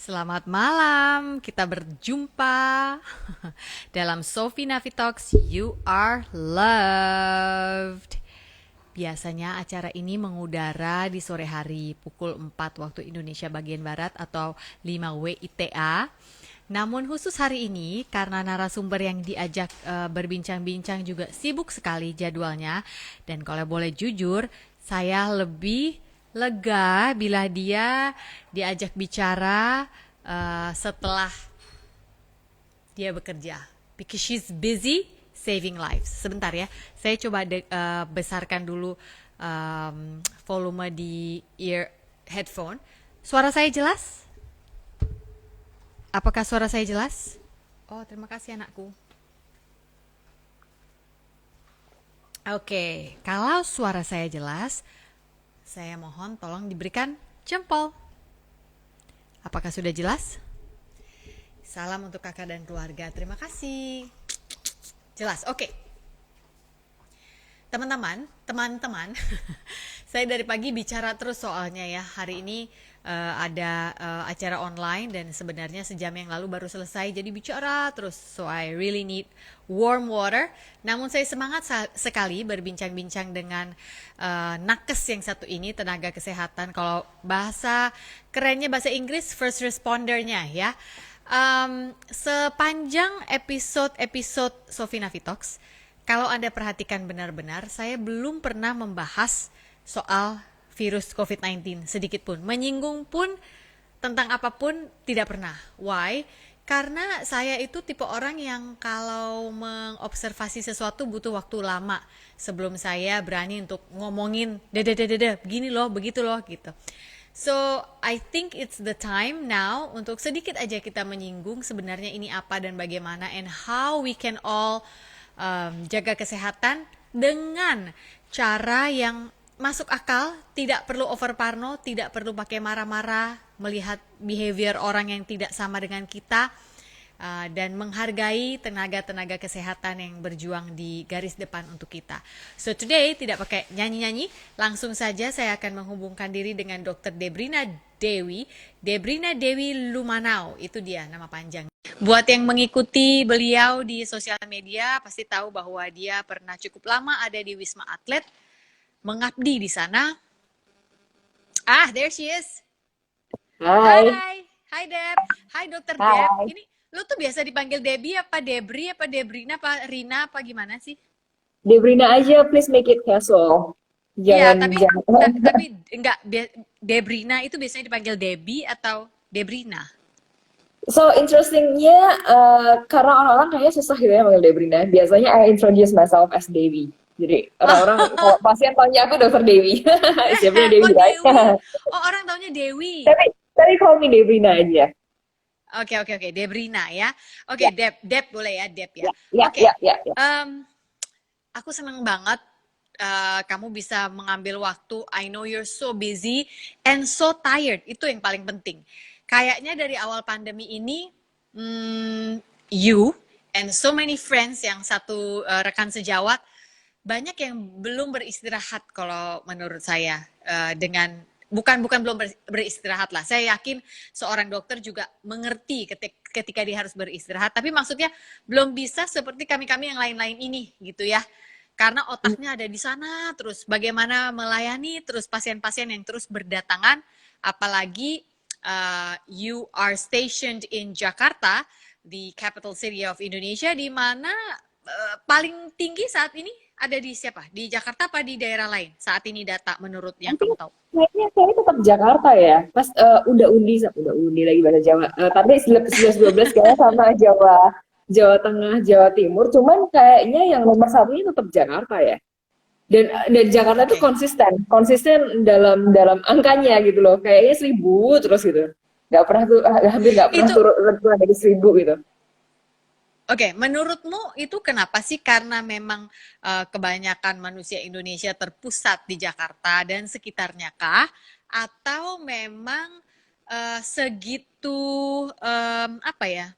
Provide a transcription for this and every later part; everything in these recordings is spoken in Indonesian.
Selamat malam, kita berjumpa dalam Sophie Navi Talks You Are Loved. Biasanya acara ini mengudara di sore hari pukul 4 waktu Indonesia bagian Barat atau 5 WITA. Namun khusus hari ini karena narasumber yang diajak berbincang-bincang juga sibuk sekali jadwalnya. Dan kalau boleh jujur, saya lebih lega bila dia diajak bicara setelah dia bekerja. Because she's busy saving lives. Sebentar ya, saya coba besarkan dulu volume di headphone. Suara saya jelas? Apakah suara saya jelas? Oh, terima kasih anakku. Oke, kalau suara saya jelas, saya mohon tolong diberikan jempol. Apakah sudah jelas? Salam untuk kakak dan keluarga. Terima kasih. Jelas, oke. Teman-teman, saya dari pagi bicara terus soalnya ya. Hari ini ada acara online dan sebenarnya sejam yang lalu baru selesai. Jadi bicara terus, so I really need warm water. Namun saya semangat sekali berbincang-bincang dengan nakes yang satu ini, tenaga kesehatan. Kalau bahasa kerennya bahasa Inggris, first respondernya ya. Sepanjang episode Sophie Navi Talks, kalau Anda perhatikan benar-benar, saya belum pernah membahas soal virus COVID-19 sedikit pun. Menyinggung pun tentang apapun tidak pernah. Why? Karena saya itu tipe orang yang kalau mengobservasi sesuatu butuh waktu lama sebelum saya berani untuk ngomongin begini loh, begitu loh gitu. So, I think it's the time now untuk sedikit aja kita menyinggung sebenarnya ini apa dan bagaimana and how we can all jaga kesehatan dengan cara yang masuk akal, tidak perlu over parno, tidak perlu pakai marah-marah, melihat behavior orang yang tidak sama dengan kita, dan menghargai tenaga-tenaga kesehatan yang berjuang di garis depan untuk kita. So today tidak pakai nyanyi-nyanyi, langsung saja saya akan menghubungkan diri dengan Dr. Debrina Dewi Lumanau, itu dia nama panjang. Buat yang mengikuti beliau di sosial media pasti tahu bahwa dia pernah cukup lama ada di Wisma Atlet, mengabdi di sana. There she is. Hai. Hai Deb. Hai Dokter Hai. Deb. Ini lu tuh biasa dipanggil Debbie apa Debri apa Debrina apa Rina apa gimana sih? Debrina aja, please make it casual. Iya, Jangan, tapi jangan. tapi enggak Debrina itu biasanya dipanggil Debbie atau Debrina. So, interestingnya, karena orang-orang kayaknya susah gitu ya manggil Debrina. Biasanya I introduce myself as Dewi. Jadi, orang-orang, kalau pasien tanya aku Dokter Dewi. Siapanya Dewi, Oh right? Dewi. Oh orang taunya Dewi. Tapi call me Debrina aja. Oke, Debrina ya. Oke, Ya, Deb boleh ya, Deb ya. ya, ya, Oke, ya, ya, ya. aku seneng banget kamu bisa mengambil waktu. I know you're so busy and so tired. Itu yang paling penting. Kayaknya dari awal pandemi ini, you and so many friends yang satu rekan sejawat banyak yang belum beristirahat kalau menurut saya dengan bukan belum beristirahat lah. Saya yakin seorang dokter juga mengerti ketika dia harus beristirahat, tapi maksudnya belum bisa seperti kami-kami yang lain-lain ini gitu ya. Karena otaknya ada di sana terus bagaimana melayani terus pasien-pasien yang terus berdatangan, apalagi you are stationed in Jakarta, the capital city of Indonesia, di mana paling tinggi saat ini ada di siapa? Di Jakarta apa di daerah lain? Saat ini data menurut yang Nanti kamu tahu. kayaknya tetap Jakarta ya. Pas udah undi lagi bahasa Jawa. Tapi 11-12 kayaknya sama Jawa, Jawa Tengah, Jawa Timur. Cuman kayaknya yang nomor satunya tetap Jakarta ya. Dan Jakarta tuh Oke. konsisten dalam angkanya gitu loh. Kayaknya 1.000 terus gitu. Nggak pernah tuh, hampir nggak pernah Itu turun dari 1.000 gitu. Oke, menurutmu itu kenapa sih? Karena memang kebanyakan manusia Indonesia terpusat di Jakarta dan sekitarnya kah? Atau memang segitu apa ya?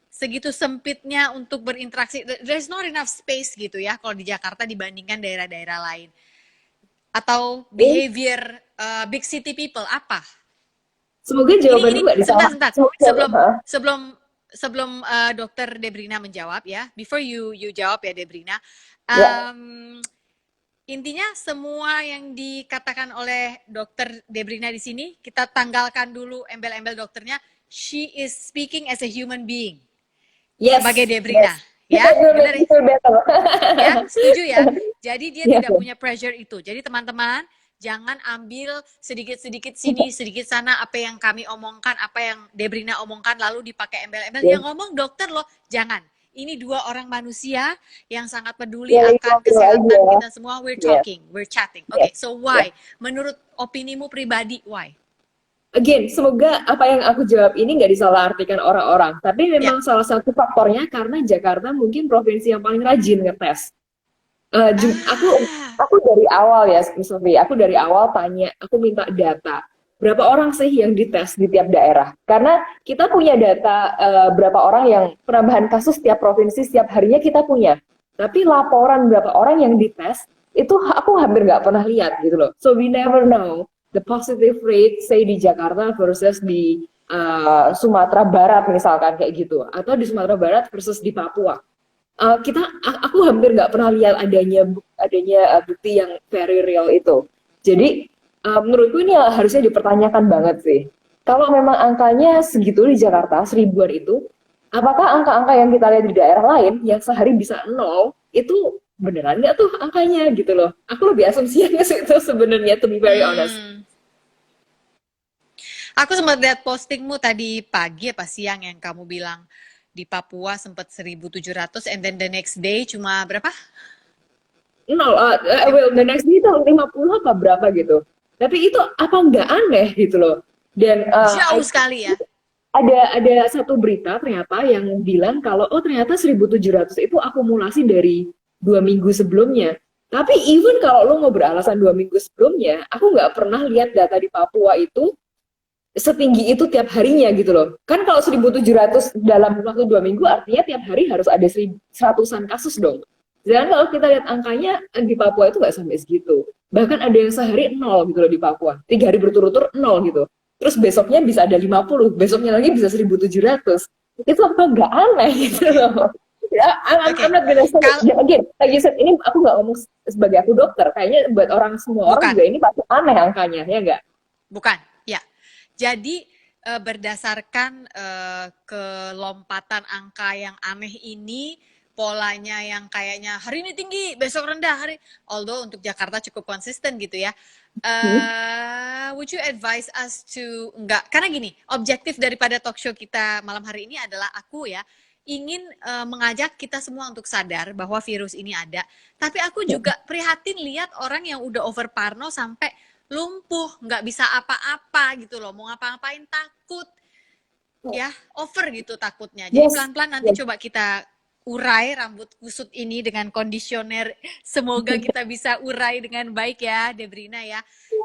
Segitu sempitnya untuk berinteraksi. There's not enough space gitu ya kalau di Jakarta dibandingkan daerah-daerah lain. Atau Ini behavior big city people apa? Semoga Ini jawabanku nggak disalah. sebentar, sebentar. Semoga Sebelum jawaban, sebelum sebelum Dokter Debrina menjawab ya, before you jawab ya Debrina. ya, Um, Intinya semua yang dikatakan oleh Dokter Debrina di sini kita tanggalkan dulu embel-embel dokternya. She is speaking as a human being sebagai yes, Debrina, yes. ya, benar Itu betul. ya, setuju ya. Jadi dia Yes, tidak punya pressure itu. Jadi teman-teman jangan ambil sedikit-sedikit sini, sedikit sana apa yang kami omongkan, apa yang Debrina omongkan lalu dipakai embel-embel. yes. Yang ngomong dokter loh, jangan. Ini dua orang manusia yang sangat peduli Pilih akan ngobrol aja. kesehatan kita semua. We're Yes, talking, we're chatting. yes, Okay, so yes. why? Menurut opinimu pribadi, why? Again, semoga apa yang aku jawab ini nggak disalahartikan orang-orang. Tapi Ya. memang salah satu faktornya karena Jakarta mungkin provinsi yang paling rajin ngetes. Ah, Aku dari awal ya, Miss Sofi, aku dari awal tanya, aku minta data. Berapa orang sih yang dites di tiap daerah? Karena kita punya data berapa orang yang penambahan kasus tiap provinsi setiap harinya kita punya. Tapi laporan berapa orang yang dites itu aku hampir nggak pernah lihat gitu loh. So we never know the positive rate say di Jakarta versus di Sumatera Barat misalkan kayak gitu, atau di Sumatera Barat versus di Papua. Aku hampir nggak pernah lihat adanya bukti yang very real itu. Jadi menurutku ini harusnya dipertanyakan banget sih. Kalau memang angkanya segitu di Jakarta, seribuan itu, apakah angka-angka yang kita lihat di daerah lain yang sehari bisa nol, itu beneran nggak tuh angkanya gitu loh. Aku lebih asumsinya ke situ sebenarnya, to be very honest. hmm. Aku sempat lihat postingmu tadi pagi apa siang yang kamu bilang di Papua sempat 1.700 and then the next day cuma berapa? Nol, well, the next day itu 50 apa berapa gitu. Tapi itu apa nggak aneh gitu loh. Dan Jauh sekali ya. ada satu berita ternyata yang bilang kalau oh ternyata 1.700 itu akumulasi dari 2 minggu sebelumnya. Tapi even kalau lo mau beralasan 2 minggu sebelumnya, aku nggak pernah lihat data di Papua itu setinggi itu tiap harinya gitu loh. Kan kalau 1.700 dalam waktu 2 minggu artinya tiap hari harus ada seratusan kasus dong. Sedangkan kalau kita lihat angkanya di Papua itu nggak sampai segitu. Bahkan ada yang sehari nol gitu loh di Papua. 3 hari berturut-turut nol gitu. Terus besoknya bisa ada 50, besoknya lagi bisa 1.700. Itu apa nggak aneh gitu loh. Ya, Oke. I'm not gonna say, Kal again, like you said, ini aku nggak ngomong sebagai aku dokter. Kayaknya buat semua orang bukan, juga ini pasti aneh angkanya, ya nggak? bukan. Ya. Jadi berdasarkan kelompatan angka yang aneh ini, polanya yang kayaknya hari ini tinggi, besok rendah, although untuk Jakarta cukup konsisten gitu ya. Hmm? Would you advise us to enggak? Karena gini, objektif daripada talk show kita malam hari ini adalah aku ya ingin mengajak kita semua untuk sadar bahwa virus ini ada. Tapi aku juga prihatin lihat orang yang udah over parno sampai lumpuh, nggak bisa apa-apa gitu loh, mau ngapa-ngapain takut, ya over gitu takutnya. Jadi Yes, pelan-pelan nanti yes. coba kita urai rambut kusut ini dengan kondisioner. Semoga kita bisa urai dengan baik ya, Debrina ya.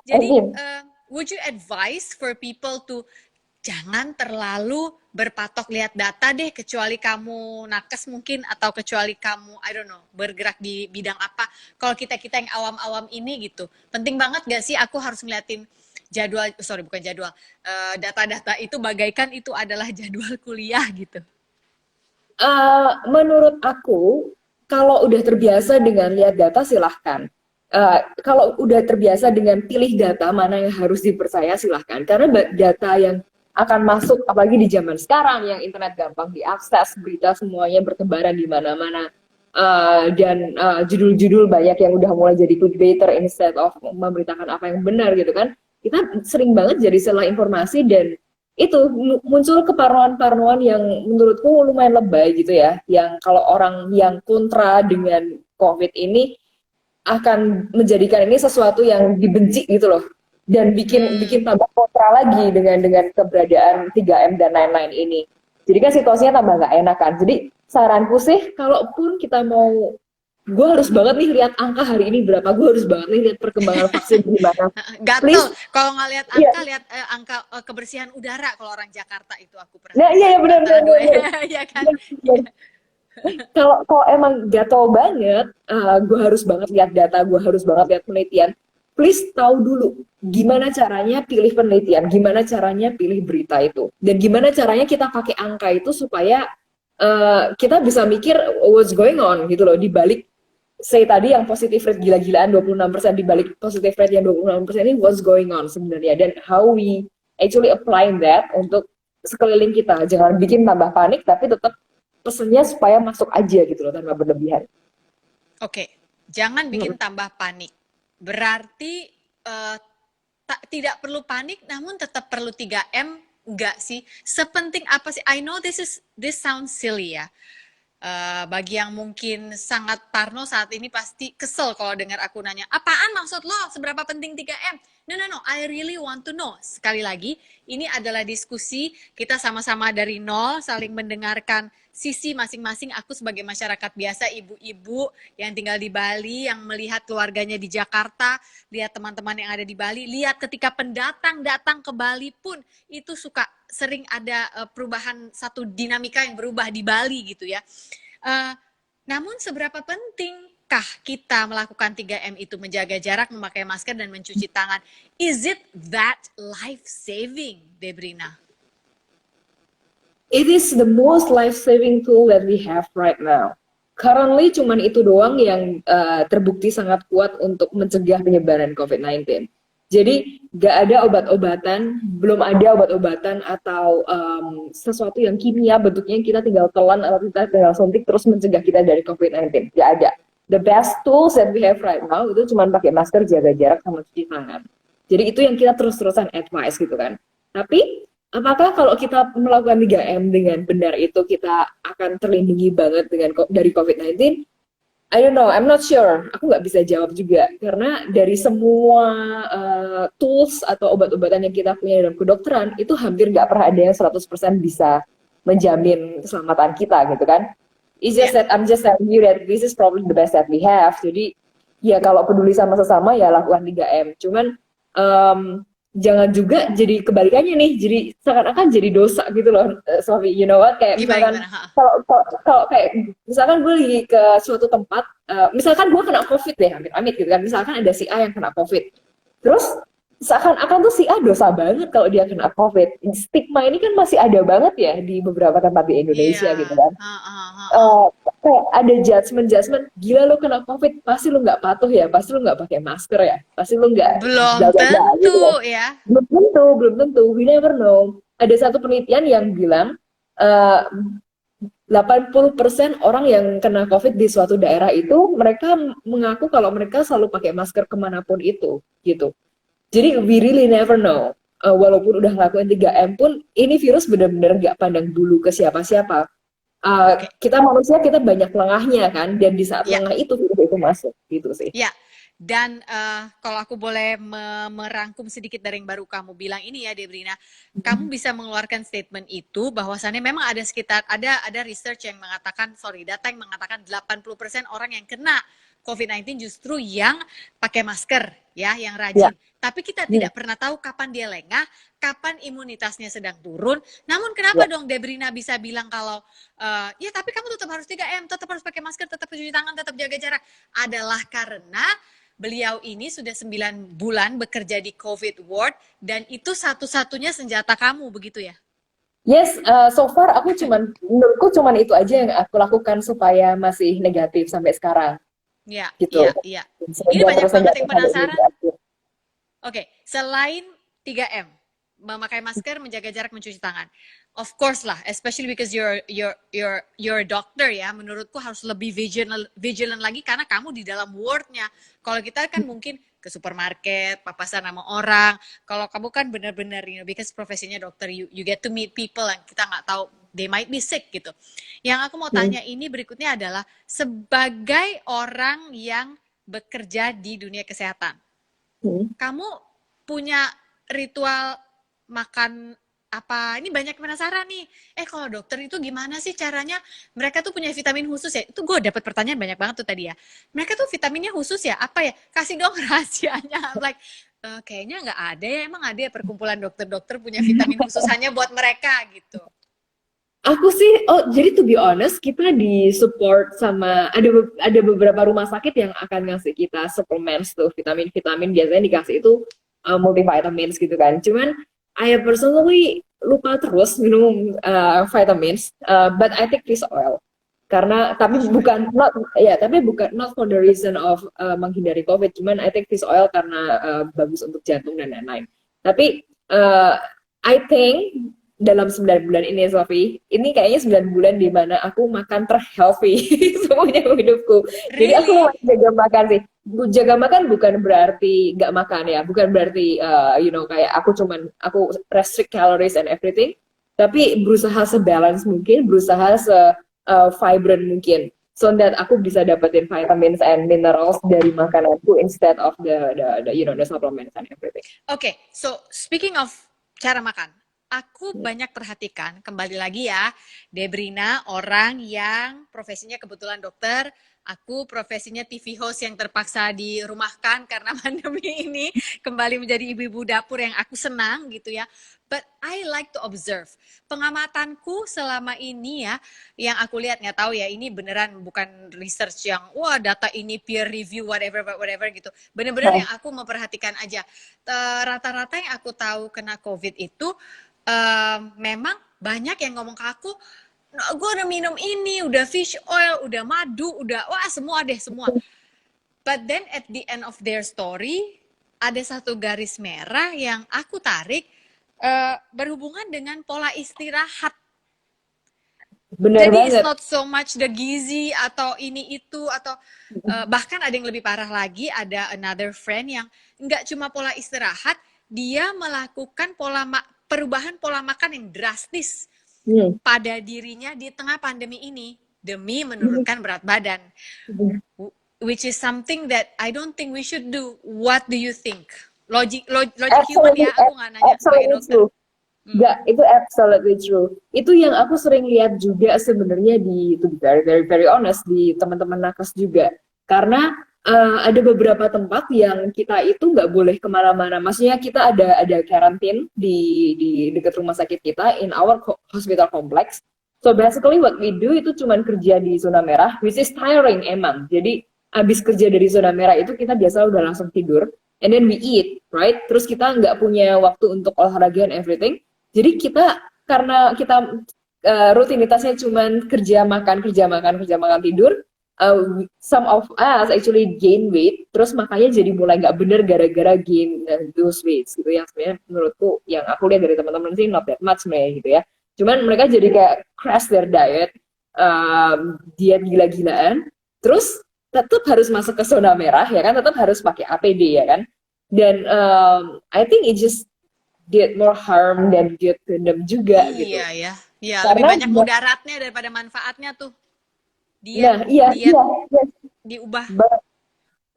Jadi, Again, would you advise for people to jangan terlalu berpatok lihat data deh, kecuali kamu nakes mungkin atau kecuali kamu I don't know bergerak di bidang apa. Kalau kita yang awam-awam ini gitu, penting banget gak sih aku harus ngeliatin jadwal, sorry bukan jadwal, data-data itu bagaikan itu adalah jadwal kuliah gitu. menurut aku, kalau udah terbiasa dengan lihat data silahkan. Kalau udah terbiasa dengan pilih data mana yang harus dipercaya silahkan. Karena data yang akan masuk, apalagi di zaman sekarang yang internet gampang diakses, berita semuanya bertebaran di mana-mana. Dan judul-judul banyak yang udah mulai jadi clickbaiter instead of memberitakan apa yang benar gitu kan. Kita sering banget jadi salah informasi dan itu muncul keparnoan-parnoan yang menurutku lumayan lebay gitu ya. Yang kalau orang yang kontra dengan COVID ini akan menjadikan ini sesuatu yang dibenci gitu loh. Dan bikin Hmm. bikin tambah kontra lagi dengan keberadaan 3M dan lain-lain ini. Jadi kan situasinya tambah nggak enak kan. Jadi saranku sih, kalaupun kita mau, gue harus banget nih lihat angka hari ini berapa, gue harus banget nih lihat perkembangan vaksin gimana. Gatel Please, kalau nggak lihat iya. angka, lihat angka kebersihan udara kalau orang Jakarta itu aku Nah, iya, perhatiin iya benar, antara benar, dua benar. ya kan. Benar, benar. Kalau emang gatel banget, gue harus banget lihat data, gue harus banget lihat penelitian. please tahu dulu gimana caranya pilih penelitian, gimana caranya pilih berita itu, dan gimana caranya kita pakai angka itu supaya kita bisa mikir what's going on gitu loh, di balik say tadi yang positive rate gila-gilaan 26%, di balik positive rate yang 26% ini what's going on sebenarnya, dan how we actually applying that untuk sekeliling kita. Jangan bikin tambah panik, tapi tetap pesennya supaya masuk aja gitu loh, tanpa berlebihan. Oke, jangan bikin tambah panik. Berarti tidak perlu panik, namun tetap perlu 3M, enggak sih? Sepenting apa sih? I know this sounds silly ya. Bagi yang mungkin sangat parno saat ini pasti kesel kalau dengar aku nanya, apaan maksud lo? Seberapa penting 3M? No, I really want to know. Sekali lagi, ini adalah diskusi, kita sama-sama dari nol, saling mendengarkan sisi masing-masing. Aku sebagai masyarakat biasa, ibu-ibu yang tinggal di Bali, yang melihat keluarganya di Jakarta, lihat teman-teman yang ada di Bali, lihat ketika pendatang datang ke Bali pun, itu suka sering ada perubahan, satu dinamika yang berubah di Bali gitu ya. Namun seberapa pentingkah kita melakukan 3M itu, menjaga jarak, memakai masker, dan mencuci tangan? Is it that life-saving, Debrina? It is the most life-saving tool that we have right now. Currently cuman itu doang yang terbukti sangat kuat untuk mencegah penyebaran COVID-19. Jadi gak ada obat-obatan, belum ada obat-obatan atau sesuatu yang kimia bentuknya yang kita tinggal telan atau kita tinggal suntik terus mencegah kita dari COVID-19. Gak ada. The best tools that we have right now itu cuma pakai masker, jaga jarak, sama cuci tangan. Jadi itu yang kita terus-terusan advice gitu kan. Tapi apakah kalau kita melakukan 3M dengan benar itu kita akan terlindungi banget dari COVID-19? I don't know, I'm not sure. Aku nggak bisa jawab juga. Karena dari semua tools atau obat-obatan yang kita punya dalam kedokteran, itu hampir nggak pernah ada yang 100% bisa menjamin keselamatan kita gitu kan. It's just that I'm just telling you that this is probably the best that we have. Jadi ya kalau peduli sama sesama ya lakukan 3M. Cuman jangan juga jadi kebalikannya nih, jadi seakan-akan jadi dosa gitu loh, Sofi, you know what, kayak misalkan kalau kayak misalkan gue lagi ke suatu tempat, misalkan gue kena COVID deh, amit-amit gitu kan, misalkan ada si A yang kena COVID, terus seakan-akan tuh si A dosa banget kalau dia kena COVID. Stigma ini kan masih ada banget ya di beberapa tempat di Indonesia gitu kan. Kayak ada judgement, gila lo kena COVID, pasti lo nggak patuh ya, pasti lo nggak pakai masker ya, pasti lo nggak belum jaga tentu gitu kan. Ya. Belum tentu, we never know. Ada satu penelitian yang bilang 80% orang yang kena COVID di suatu daerah itu mereka mengaku kalau mereka selalu pakai masker kemanapun itu gitu. Jadi we really never know. Walaupun udah ngelakuin 3M pun, ini virus benar-benar nggak pandang bulu ke siapa-siapa. Kita manusia, kita banyak lengahnya kan, dan di saat lengah itu virus itu masuk gitu sih. Ya, dan kalau aku boleh merangkum sedikit dari yang baru kamu bilang ini ya, Debrina, kamu bisa mengeluarkan statement itu bahwasannya memang ada ada research yang mengatakan, data yang mengatakan 80% orang yang kena COVID-19 justru yang pakai masker, ya, yang rajin. Tapi kita tidak pernah tahu kapan dia lengah, kapan imunitasnya sedang turun. Namun kenapa dong Debrina bisa bilang kalau, ya tapi kamu tetap harus 3M, tetap harus pakai masker, tetap cuci tangan, tetap jaga jarak. Adalah karena beliau ini sudah 9 bulan bekerja di COVID ward, dan itu satu-satunya senjata kamu, begitu ya? Yes, so far menurutku cuman itu aja yang aku lakukan supaya masih negatif sampai sekarang. Iya, gitu. Iya. Ini banyak banget yang penasaran. Oke, selain 3M, memakai masker, menjaga jarak, mencuci tangan. Of course lah, especially because you're a doctor ya, menurutku harus lebih vigilant lagi karena kamu di dalam wardnya. Kalau kita kan mungkin ke supermarket, papasan sama orang. Kalau kamu kan benar-benar, because profesinya dokter, you get to meet people yang kita nggak tahu, they might be sick gitu. Yang aku mau tanya ini berikutnya adalah, sebagai orang yang bekerja di dunia kesehatan, kamu punya ritual makan apa? Ini banyak penasaran nih. Kalau dokter itu gimana sih caranya? Mereka tuh punya vitamin khusus ya? Itu gue dapat pertanyaan banyak banget tuh tadi ya. Mereka tuh vitaminnya khusus ya? Apa ya? Kasih dong rahasianya. Like, kayaknya nggak ada ya. Emang ada ya perkumpulan dokter-dokter punya vitamin khusus hanya buat mereka gitu? Aku sih, oh jadi to be honest, kita di support sama ada beberapa rumah sakit yang akan ngasih kita supplements tuh vitamin-vitamin biasanya dikasih itu multivitamins gitu kan. Cuman I personally lupa terus minum vitamins, but I take fish oil karena tapi bukan not ya tapi bukan not for the reason of menghindari COVID. Cuman I take fish oil karena bagus untuk jantung dan lain-lain. Tapi I think dalam 9 bulan ini Sofi, ini kayaknya 9 bulan di mana aku makan terhealthy semuanya hidupku. Jadi aku Really? jaga makan sih. Jaga makan bukan berarti nggak makan ya, bukan berarti kayak aku restrict calories and everything, tapi berusaha sebalance mungkin, berusaha vibrant mungkin, so that aku bisa dapetin vitamins and minerals dari makananku instead of the supplements and everything. Oke, so speaking of cara makan, aku banyak perhatikan, kembali lagi ya, Debrina orang yang profesinya kebetulan dokter, aku profesinya TV host yang terpaksa dirumahkan karena pandemi ini, kembali menjadi ibu-ibu dapur yang aku senang gitu ya. But I like to observe. Pengamatanku selama ini ya, yang aku lihat, nggak tahu ya, ini beneran bukan research yang wah data ini peer review whatever whatever gitu. Bener-bener yang aku memperhatikan aja. Rata-rata yang aku tahu kena COVID itu memang banyak yang ngomong ke aku, "Nah, gue udah minum ini, udah fish oil, udah madu, udah wah semua deh semua." But then at the end of their story ada satu garis merah yang aku tarik, berhubungan dengan pola istirahat. Benar Jadi it's banget. not so much the gizi atau ini itu atau bahkan ada yang lebih parah lagi, ada another friend yang nggak cuma pola istirahat, dia melakukan perubahan pola makan yang drastis Hmm. pada dirinya di tengah pandemi ini demi menurunkan berat badan, which is something that I don't think we should do. What do you think? Logic human Absolutely, ya, aku nggak nanya sebagai absolutely dokter. true. Enggak, itu absolutely true. Itu yang aku sering lihat juga sebenarnya to be very, very, very honest, di teman-teman nakes juga. Karena ada beberapa tempat yang kita itu nggak boleh kemana-mana. Maksudnya kita ada karantin di dekat rumah sakit kita, in our hospital complex. So basically what we do itu cuman kerja di zona merah, which is tiring emang. Jadi abis kerja dari zona merah itu kita biasa udah langsung tidur, and then we eat, right? Terus kita nggak punya waktu untuk olahraga and everything. Jadi kita karena kita rutinitasnya cuman kerja makan tidur, some of us actually gain weight, terus makanya jadi mulai nggak bener gara-gara gain those weights gitu, yang sebenarnya menurutku yang aku lihat dari teman-teman sih not that much sebenarnya gitu ya. Cuman mereka jadi kayak crash their diet, diet gila-gilaan, terus tetap harus masuk ke zona merah ya kan, tetap harus pakai APD ya kan. Dan I think it just did more harm than good to them juga gitu. Iya ya, ya lebih Karena banyak mudaratnya daripada manfaatnya tuh. Diet, nah iya diet iya yes, diubah.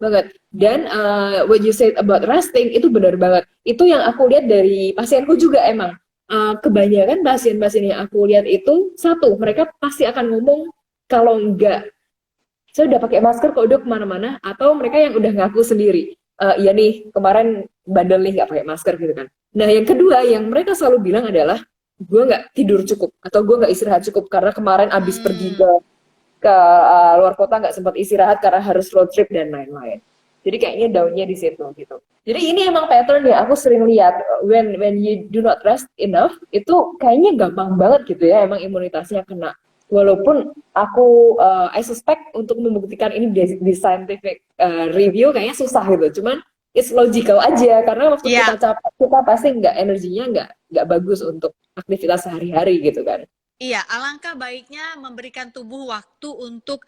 banget. Dan what you said about resting itu benar banget. Itu yang aku lihat dari pasienku juga emang. Kebanyakan pasien-pasien yang aku lihat itu satu, mereka pasti akan ngomong kalau enggak saya udah pakai masker kok udah kemana-mana, atau mereka yang udah ngaku sendiri, iya nih kemarin bandel nih nggak pakai masker gitu kan. Nah yang kedua yang mereka selalu bilang adalah gue nggak tidur cukup atau gue nggak istirahat cukup karena kemarin abis pergi ke luar kota nggak sempat istirahat karena harus road trip dan lain-lain. Jadi kayaknya daunnya di situ gitu. Jadi ini emang pattern ya aku sering lihat, when you do not rest enough itu kayaknya gampang banget gitu ya emang imunitasnya kena. Walaupun aku I suspect untuk membuktikan ini di scientific review kayaknya susah gitu. Cuman it's logical aja karena waktu Iya, kita capek kita pasti energinya nggak bagus untuk aktivitas sehari-hari gitu kan. iya, alangkah baiknya memberikan tubuh waktu untuk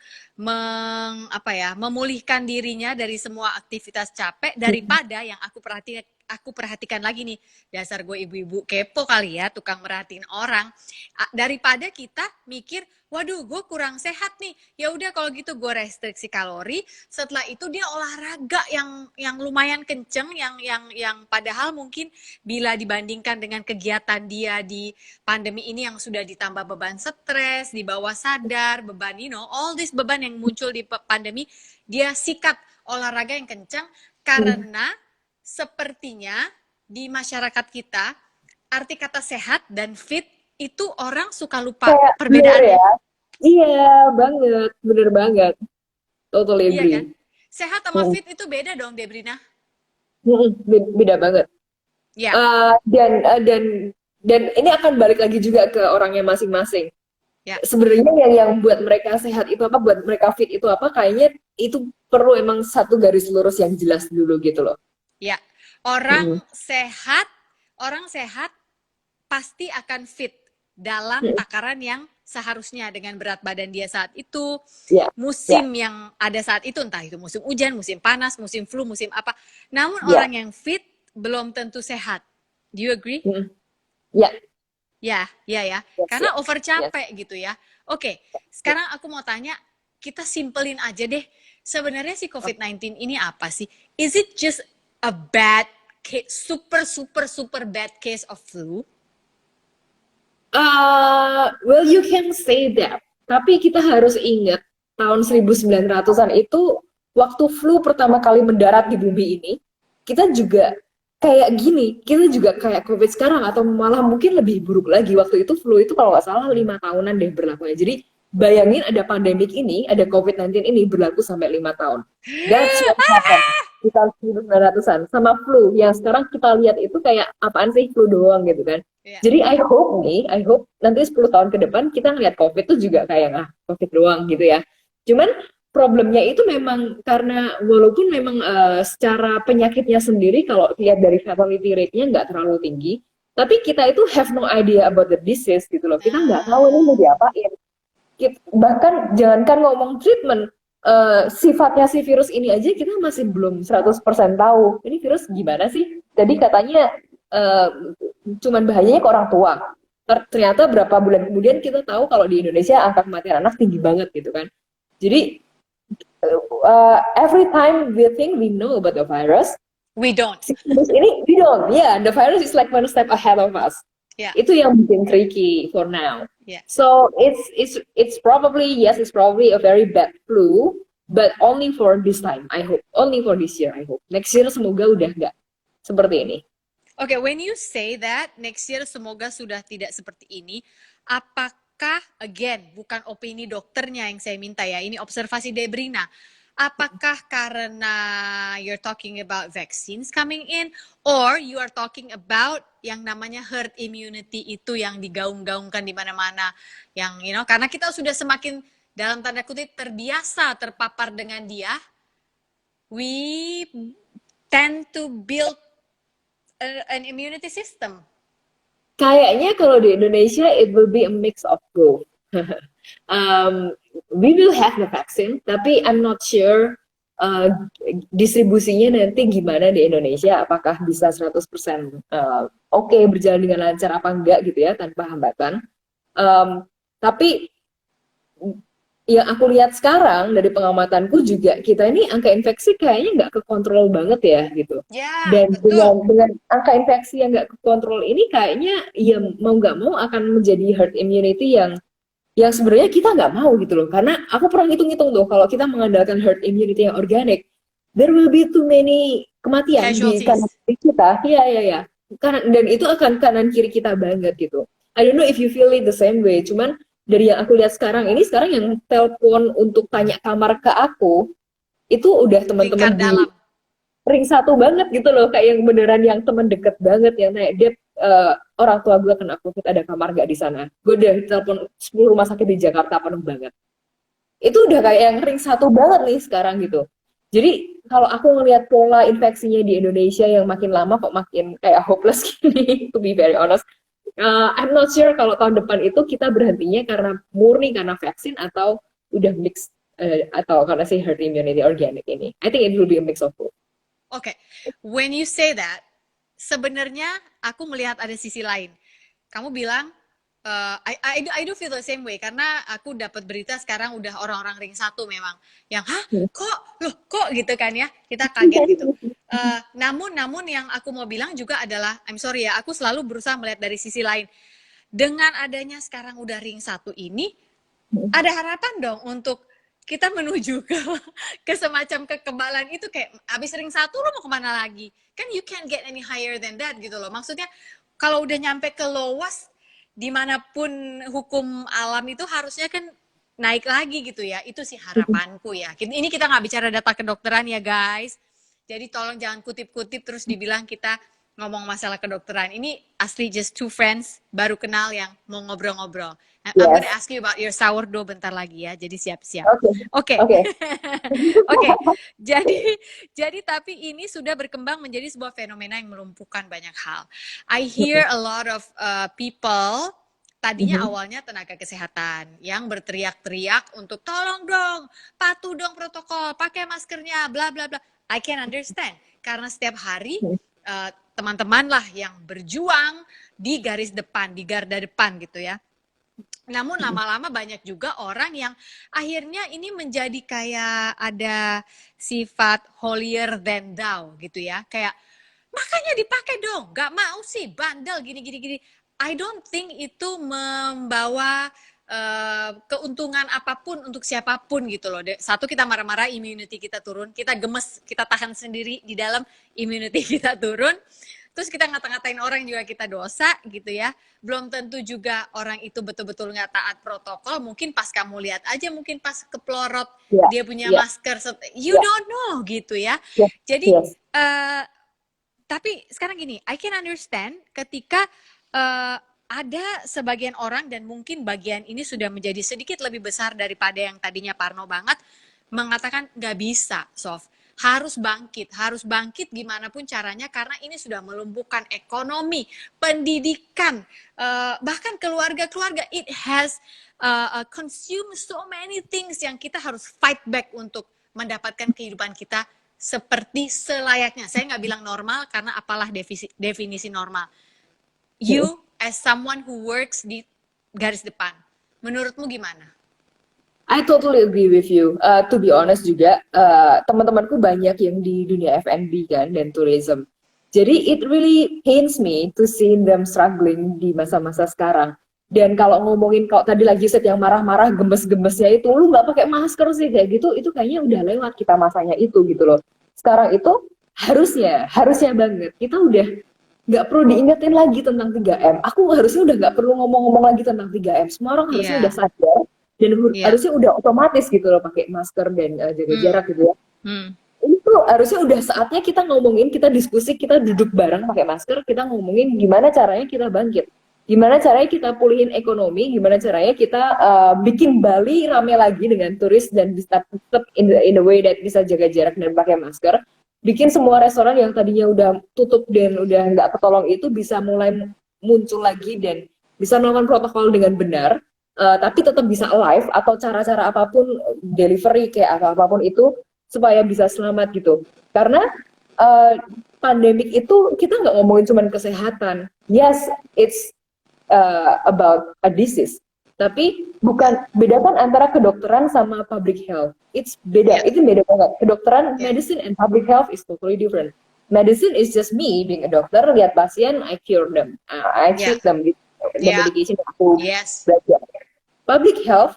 memulihkan dirinya dari semua aktivitas capek daripada yang aku perhatikan lagi nih, dasar gue ibu-ibu kepo kali ya, tukang merhatiin orang. Daripada kita mikir, waduh, gue kurang sehat nih. Ya udah kalau gitu gue restriksi kalori. Setelah itu dia olahraga yang lumayan kenceng, yang padahal mungkin bila dibandingkan dengan kegiatan dia di pandemi ini yang sudah ditambah beban stres, di bawah sadar, beban all this beban yang muncul di pandemi, dia sikat olahraga yang kencang karena sepertinya di masyarakat kita arti kata sehat dan fit itu orang suka lupa Kayak blur perbedaannya. ya. Iya, banget. Bener banget. Totally Iya kan? agree. Sehat sama Mm, fit itu beda dong, Debrina. Beda banget. Ya, Dan ini akan balik lagi juga ke orangnya masing-masing. ya, Sebenarnya yang buat mereka sehat itu apa, buat mereka fit itu apa, kayaknya itu perlu emang satu garis lurus yang jelas dulu gitu loh. ya. Mm-mm. Orang sehat pasti akan fit dalam Mm-mm. takaran yang seharusnya dengan berat badan dia saat itu, Ya, ya, musim yang ada saat itu, entah itu musim hujan, musim panas, musim flu, musim apa. Namun ya. orang yang fit belum tentu sehat. Do you agree? Mm-mm. Ya, Ya, ya, ya. yes, Karena yes, over yes, capek gitu ya. Oke, yes. sekarang aku mau tanya, kita simpelin aja deh. Sebenarnya si COVID-19 ini apa sih? Is it just a bad case, super, super, super bad case of flu? Well, you can say that. Tapi kita harus ingat tahun 1900-an itu waktu flu pertama kali mendarat di bumi ini, kita juga kayak gini, kita juga kayak COVID sekarang atau malah mungkin lebih buruk lagi. Waktu itu flu itu kalau nggak salah 5 tahunan deh berlakunya. Jadi bayangin ada pandemik ini, ada COVID-19 ini berlaku sampai 5 tahun. That's what happened di tahun 1900-an sama flu yang sekarang kita lihat itu kayak apaan sih flu doang gitu kan. Ya. Jadi I hope nanti 10 tahun ke depan kita ngeliat COVID tuh juga kayak COVID doang gitu ya. Cuman problemnya itu memang karena walaupun memang secara penyakitnya sendiri kalau lihat dari fatality rate-nya nggak terlalu tinggi, tapi kita itu have no idea about the disease gitu loh. Kita nggak tahu ini mau Nah, diapain. Bahkan jangankan ngomong treatment, sifatnya si virus ini aja kita masih belum 100% tahu. Ini virus gimana sih? Jadi katanya eh, cuman bahayanya ke orang tua. Ternyata berapa bulan kemudian kita tahu kalau di Indonesia angka kematian anak tinggi banget gitu kan. Jadi every time we think we know about the virus, we don't. si virus ini we don't. Yeah, the virus is like one step ahead of us. Ya, Itu yang bikin tricky for now. ya. So it's probably yes, it's probably a very bad flu, but only for this time. I hope only for this year. I hope next year semoga udah nggak seperti ini. Oke, when you say that next year semoga sudah tidak seperti ini, apakah again bukan opini dokternya yang saya minta ya, ini observasi Debrina. Apakah karena you're talking about vaccines coming in, or you are talking about yang namanya herd immunity itu yang digaung-gaungkan di mana-mana, yang karena kita sudah semakin dalam tanda kutip terbiasa terpapar dengan dia, we tend to build an immunity system. Kayaknya kalau di Indonesia it will be a mix of both. um, we will have the vaccine, tapi I'm not sure uh, distribusinya nanti gimana di Indonesia. Apakah bisa 100% oke berjalan dengan lancar apa enggak gitu ya tanpa hambatan. Tapi yang aku lihat sekarang dari pengamatanku juga kita ini angka infeksi kayaknya nggak kekontrol banget ya gitu. Ya, Dan betul. dengan angka infeksi yang nggak kekontrol ini kayaknya ya mau nggak mau akan menjadi herd immunity yang sebenarnya kita nggak mau gitu loh. Karena aku pernah hitung-hitung tuh kalau kita mengandalkan herd immunity yang organik, there will be too many kematian di kanan Casualties. kiri kita. Iya iya iya. Dan itu akan kanan kiri kita banget gitu. I don't know if you feel it the same way. Cuman dari yang aku lihat sekarang ini sekarang yang telepon untuk tanya kamar ke aku itu udah Lingkar teman-teman di dalam. ring satu banget gitu loh kayak yang beneran yang temen deket banget yang kayak dia orang tua gue kena COVID ada kamar gak di sana gue udah telepon 10 rumah sakit di Jakarta penuh banget itu udah kayak yang ring satu banget nih sekarang gitu jadi kalau aku ngelihat pola infeksinya di Indonesia yang makin lama kok makin kayak hopeless gini to be very honest. I'm not sure kalau tahun depan itu kita berhentinya karena murni karena vaksin atau udah mix atau karena si herd immunity organic ini. I think it will be a mix of both. Oke, when you say that, sebenarnya aku melihat ada sisi lain. Kamu bilang, I do feel the same way karena aku dapat berita sekarang udah orang-orang ring satu memang yang hah kok gitu kan ya kita kaget gitu. Namun yang aku mau bilang juga adalah I'm sorry ya aku selalu berusaha melihat dari sisi lain. Dengan adanya sekarang udah ring satu ini ada harapan dong untuk kita menuju ke semacam kekebalan itu kayak abis ring satu lo mau kemana lagi kan you can't get any higher than that gitu loh maksudnya kalau udah nyampe ke lowest dimanapun hukum alam itu harusnya kan naik lagi gitu ya. Itu sih harapanku ya. Ini kita nggak bicara data kedokteran ya guys. Jadi tolong jangan kutip-kutip terus dibilang kita ngomong masalah kedokteran. Ini asli just two friends baru kenal yang mau ngobrol-ngobrol. I'm gonna Yes. ask you about your sourdough bentar lagi ya. Jadi siap-siap. Oke. Oke. Oke. Oke. Jadi tapi ini sudah berkembang menjadi sebuah fenomena yang melumpuhkan banyak hal. I hear a lot of people tadinya awalnya tenaga kesehatan yang berteriak-teriak untuk tolong dong, patuh dong protokol, pakai maskernya, bla bla bla. I can understand karena setiap hari teman-teman lah yang berjuang di garis depan, di garda depan gitu ya. Namun lama-lama banyak juga orang yang akhirnya ini menjadi kayak ada sifat holier than thou gitu ya. Kayak makanya dipakai dong, gak mau sih bandel gini. I don't think itu membawa keuntungan apapun untuk siapapun gitu loh. Satu, kita marah-marah, immunity kita turun, kita gemes, kita tahan sendiri di dalam, immunity kita turun. Terus kita ngata-ngatain orang juga kita dosa gitu ya. Belum tentu juga orang itu betul-betul nggak taat protokol. Mungkin pas kamu lihat aja, mungkin pas keplorot dia punya masker, you don't know gitu ya. Jadi tapi sekarang gini, I can understand ketika ada sebagian orang dan mungkin bagian ini sudah menjadi sedikit lebih besar daripada yang tadinya parno banget, mengatakan nggak bisa, Sof. Harus bangkit gimana pun caranya karena ini sudah melumpuhkan ekonomi, pendidikan, bahkan keluarga-keluarga. It has consumed so many things yang kita harus fight back untuk mendapatkan kehidupan kita seperti selayaknya. Saya nggak bilang normal karena apalah definisi normal. You as someone who works di garis depan, menurutmu gimana? I totally agree with you. To be honest juga, teman-temanku banyak yang di dunia F&B kan dan tourism. Jadi it really pains me to see them struggling di masa-masa sekarang. Dan kalau ngomongin kalau tadi lagi set yang marah-marah, gemes-gemesnya itu, lu nggak pakai masker sih kayak gitu, itu kayaknya udah lewat kita masanya itu gitu loh. Sekarang itu harusnya banget kita udah nggak perlu diingetin lagi tentang 3M. Aku harusnya udah nggak perlu ngomong-ngomong lagi tentang 3M. Semua orang harusnya udah sadar. Dan harusnya udah otomatis gitu loh pakai masker dan jaga jarak gitu ya. Ini tuh harusnya udah saatnya kita ngomongin, kita diskusi, kita duduk bareng pakai masker, kita ngomongin gimana caranya kita bangkit, gimana caranya kita pulihin ekonomi, gimana caranya kita bikin Bali rame lagi dengan turis dan bisa tetap in the way that bisa jaga jarak dan pakai masker, bikin semua restoran yang tadinya udah tutup dan udah nggak ketolong itu bisa mulai muncul lagi dan bisa melakukan protokol dengan benar. Tapi tetap bisa alive atau cara-cara apapun delivery kayak apapun itu supaya bisa selamat gitu. Karena pandemik itu kita nggak ngomongin cuma kesehatan. Yes, it's about a disease. Tapi bedakan antara kedokteran sama public health. Itu beda banget. Kedokteran, medicine and public health is totally different. Medicine is just me being a doctor, lihat pasien, I cure them, I treat them with the medication aku belajar. Public health,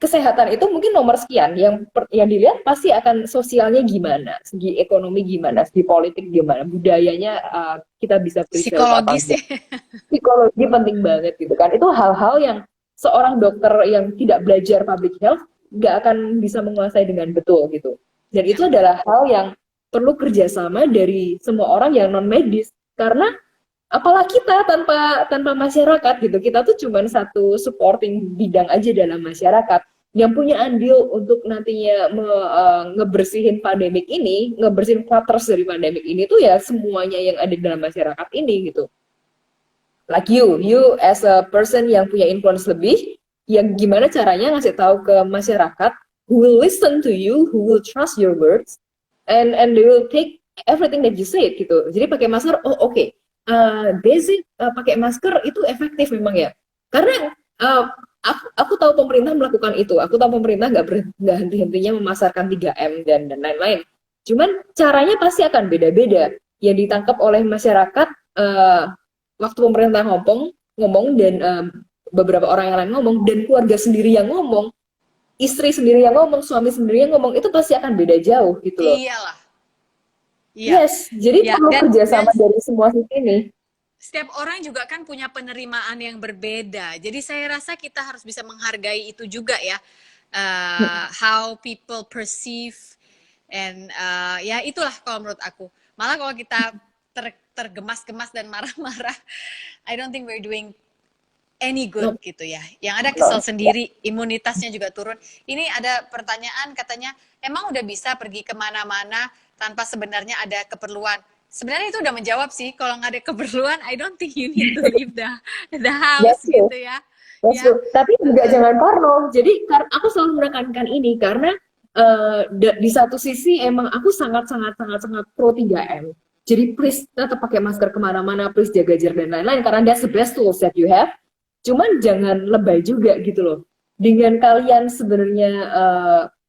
kesehatan itu mungkin nomor sekian, yang dilihat pasti akan sosialnya gimana, segi ekonomi gimana, segi politik gimana, budayanya kita bisa psikologis ya. Psikologi penting banget gitu kan. Itu hal-hal yang seorang dokter yang tidak belajar public health nggak akan bisa menguasai dengan betul gitu. Dan itu adalah hal yang perlu kerjasama dari semua orang yang non medis, karena apalah kita tanpa masyarakat gitu. Kita tuh cuma satu supporting bidang aja dalam masyarakat yang punya andil untuk nantinya ngebersihin pandemik ini, ngebersihin clutters dari pandemik ini tuh ya semuanya yang ada dalam masyarakat ini gitu. Like you as a person yang punya influence lebih, yang gimana caranya ngasih tahu ke masyarakat who will listen to you, who will trust your words, and they will take everything that you say gitu. Jadi pakai masker, oke. Basic pakai masker itu efektif memang ya, karena aku tahu pemerintah melakukan itu, aku tahu pemerintah nggak henti-hentinya memasarkan 3M dan lain-lain, cuman caranya pasti akan beda-beda yang ditangkap oleh masyarakat waktu pemerintah ngomong dan beberapa orang yang lain ngomong dan keluarga sendiri yang ngomong, istri sendiri yang ngomong, suami sendiri yang ngomong, itu pasti akan beda jauh gitu loh. Iyalah. Yes, jadi perlu kerjasama dari semua sisi ini. setiap orang juga kan punya penerimaan yang berbeda. Jadi saya rasa kita harus bisa menghargai itu juga ya. How people perceive and ya itulah kalau menurut aku. Malah kalau kita tergemas-gemas dan marah-marah, I don't think we're doing any good gitu ya. Yang ada kesel sendiri, imunitasnya juga turun. Ini ada pertanyaan katanya, emang udah bisa pergi kemana-mana tanpa sebenarnya ada keperluan? Sebenarnya itu udah menjawab sih, kalau nggak ada keperluan, I don't think you need to leave the house gitu ya. Ya. Tapi juga jangan parno. Jadi aku selalu menekankan ini karena di satu sisi emang aku sangat pro 3M. Jadi please tetap pakai masker kemana-mana, please jaga jarak dan lain-lain karena that's the best tools that you have. Cuman jangan lebay juga gitu loh. Dengan kalian sebenarnya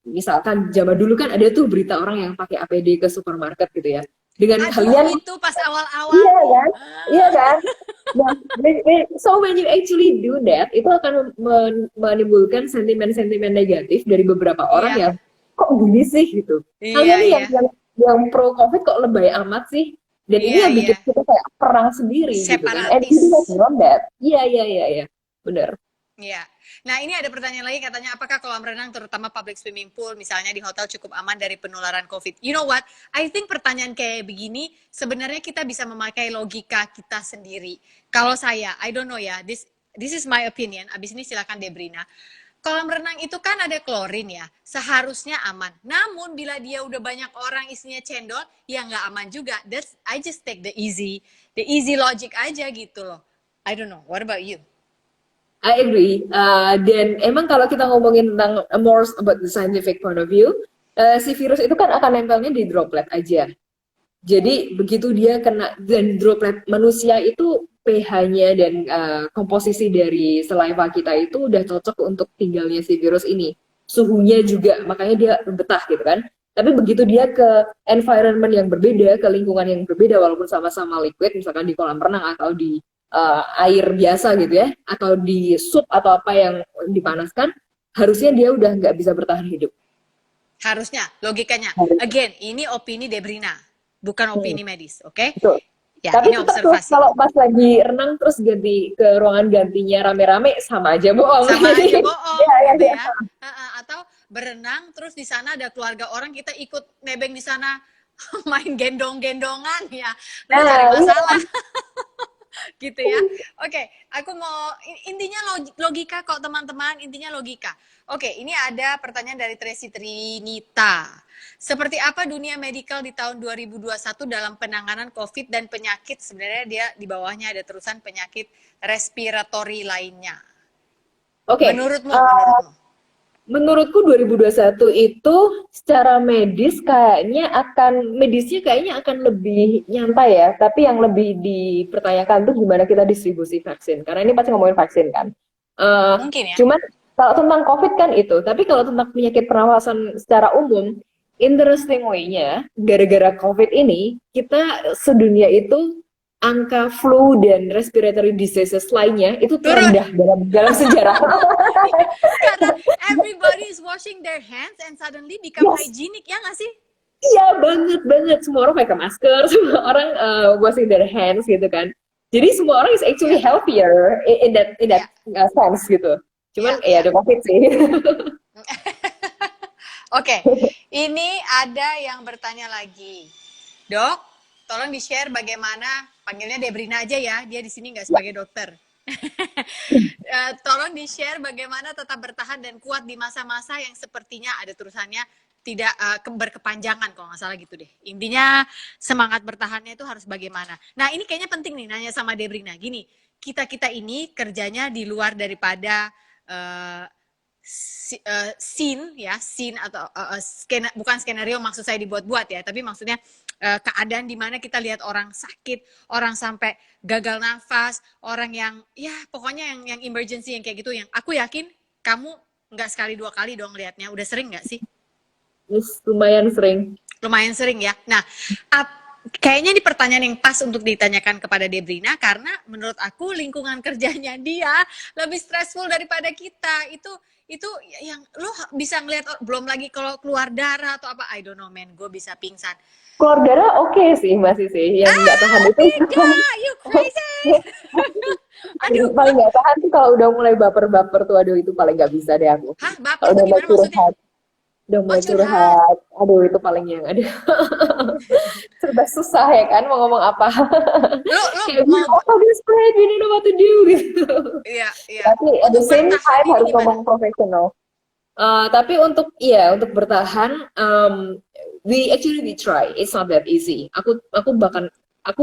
misalkan zaman dulu kan ada tuh berita orang yang pakai APD ke supermarket gitu ya. Dengan kalian itu pas awal-awal. Iya kan? Iya kan? Nah, so when you actually do that, itu akan menimbulkan sentimen-sentimen negatif dari beberapa orang yang kok gini sih gitu. Kalian nih yang pro COVID kok lebay amat sih? Dan ini yang bikin kita kayak perang sendiri gitu kan. And you don't want that. Iya. Benar. Iya. Nah, ini ada pertanyaan lagi katanya, apakah kolam renang terutama public swimming pool misalnya di hotel cukup aman dari penularan COVID? You know what? I think pertanyaan kayak begini sebenarnya kita bisa memakai logika kita sendiri. Kalau saya, I don't know ya, this is my opinion. Abis ini silakan Debrina. Kolam renang itu kan ada klorin ya, seharusnya aman. Namun bila dia udah banyak orang isinya cendol, ya nggak aman juga. I just take the easy logic aja gitu loh. I don't know. What about you? I agree. Dan emang kalau kita ngomongin tentang more about the scientific point of view, si virus itu kan akan nempelnya di droplet aja. Jadi begitu dia kena, dan droplet manusia itu pH-nya dan komposisi dari saliva kita itu udah cocok untuk tinggalnya si virus ini. Suhunya juga, makanya dia betah gitu kan. Tapi begitu dia ke environment yang berbeda, ke lingkungan yang berbeda, walaupun sama-sama liquid, misalkan di kolam renang atau di air biasa gitu ya, atau di sup atau apa yang dipanaskan, harusnya dia udah nggak bisa bertahan hidup. Harusnya, logikanya. Again, ini opini Debrina, bukan opini medis, oke? Betul. Ya, tapi ini observasi. Kalau pas lagi renang terus ganti ke ruangan gantinya rame-rame, sama aja bohong. Sama aja bohong, gitu ya. Atau berenang terus di sana ada keluarga orang, kita ikut nebeng di sana main gendong-gendongan ya, lu cari masalah. Gitu ya. Oke, aku mau intinya logika kok teman-teman, intinya logika. Oke, ini ada pertanyaan dari Tracy Trinita. Seperti apa dunia medical di tahun 2021 dalam penanganan COVID dan penyakit? Sebenarnya dia di bawahnya ada terusan penyakit respiratori lainnya. Oke. Menurutmu? Menurutku 2021 itu secara medisnya kayaknya akan lebih nyantai ya, tapi yang lebih dipertanyakan tuh gimana kita distribusi vaksin, karena ini pasti ngomongin vaksin kan. Mungkin ya. Cuman kalau tentang COVID kan itu, tapi kalau tentang penyakit pernafasan secara umum, interesting way-nya, gara-gara COVID ini, kita sedunia itu angka flu dan respiratory diseases lainnya itu terendah dalam sejarah. Karena everybody is washing their hands and suddenly become hygienic, ya nggak sih? Iya, banget. Semua orang pakai masker, semua orang washing their hands gitu kan. Jadi semua orang is actually healthier in that sense gitu. Cuman ada COVID sih. Oke, ini ada yang bertanya lagi. Dok, tolong di-share bagaimana, panggilnya Debrina aja ya, dia di sini nggak sebagai dokter. Tolong di-share bagaimana tetap bertahan dan kuat di masa-masa yang sepertinya ada terusannya tidak berkepanjangan, kalau nggak salah gitu deh. Intinya semangat bertahannya itu harus bagaimana. Nah, ini kayaknya penting nih nanya sama Debrina. Gini, kita ini kerjanya di luar daripada scene atau bukan skenario, maksud saya dibuat-buat ya, tapi maksudnya keadaan di mana kita lihat orang sakit, orang sampai gagal nafas, orang yang ya pokoknya yang emergency yang kayak gitu, yang aku yakin kamu nggak sekali dua kali dong lihatnya, udah sering nggak sih? Lumayan sering. Lumayan sering ya. Nah, Kayaknya ini pertanyaan yang pas untuk ditanyakan kepada Debrina karena menurut aku lingkungan kerjanya dia lebih stressful daripada kita. Itu yang lo bisa ngeliat, belum lagi kalau keluar darah atau apa, I don't know man, gue bisa pingsan. Keluar darah oke sih masih sih, yang nggak tahan itu Tidak, you crazy. Aduh, paling nggak tahan tuh kalau udah mulai baper-baper tuh, aduh itu paling nggak bisa deh aku. hah, Kalau baper tuh udah mulai gimana maksudnya? curhat, udah Oh, mulai curhat. curhat, aduh itu paling yang aduh serba susah ya kan mau ngomong apa. Lo Kayak we mau, are so desperate, we don't know what to do gitu. iya, iya. Tapi at the Untuk same bertahan time ini harus gimana? ngomong profesional. Tapi untuk iya untuk bertahan, we try. It's not that easy. Aku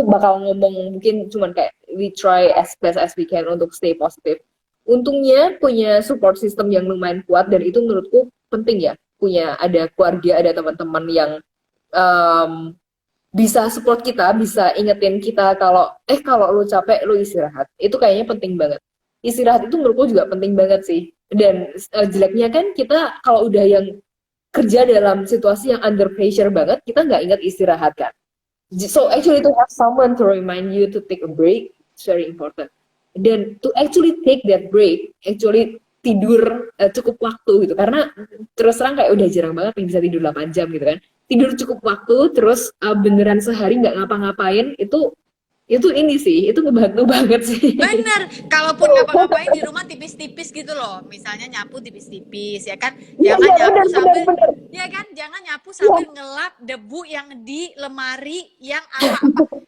bakal ngomong mungkin cuman kayak we try as best as we can untuk stay positive. Untungnya punya support system yang lumayan kuat dan itu menurutku penting ya. Punya ada keluarga, ada teman-teman yang um, bisa support kita, bisa ingetin kita kalau kalau lu capek lu istirahat. Itu kayaknya penting banget. Istirahat itu menurutku juga penting banget sih. Dan jeleknya kan kita kalau udah yang kerja dalam situasi yang under pressure banget, kita nggak ingat istirahat kan. So Hmm. actually to have someone to remind you to take a break, it's very important. Dan to actually take that break, actually tidur cukup waktu gitu. Karena terus terang kayak udah jarang banget yang bisa tidur 8 jam gitu kan. Tidur cukup waktu, terus beneran sehari nggak ngapa-ngapain, itu ini sih, itu ngebantu banget sih. Bener, kalaupun ngapa-ngapain di rumah tipis-tipis gitu loh. Misalnya nyapu tipis-tipis, ya kan? Iya, Jangan iya, nyapu benar, benar, sambil, benar. ya kan? Jangan nyapu Iya, sambil ngelap debu yang di lemari yang apa-apa.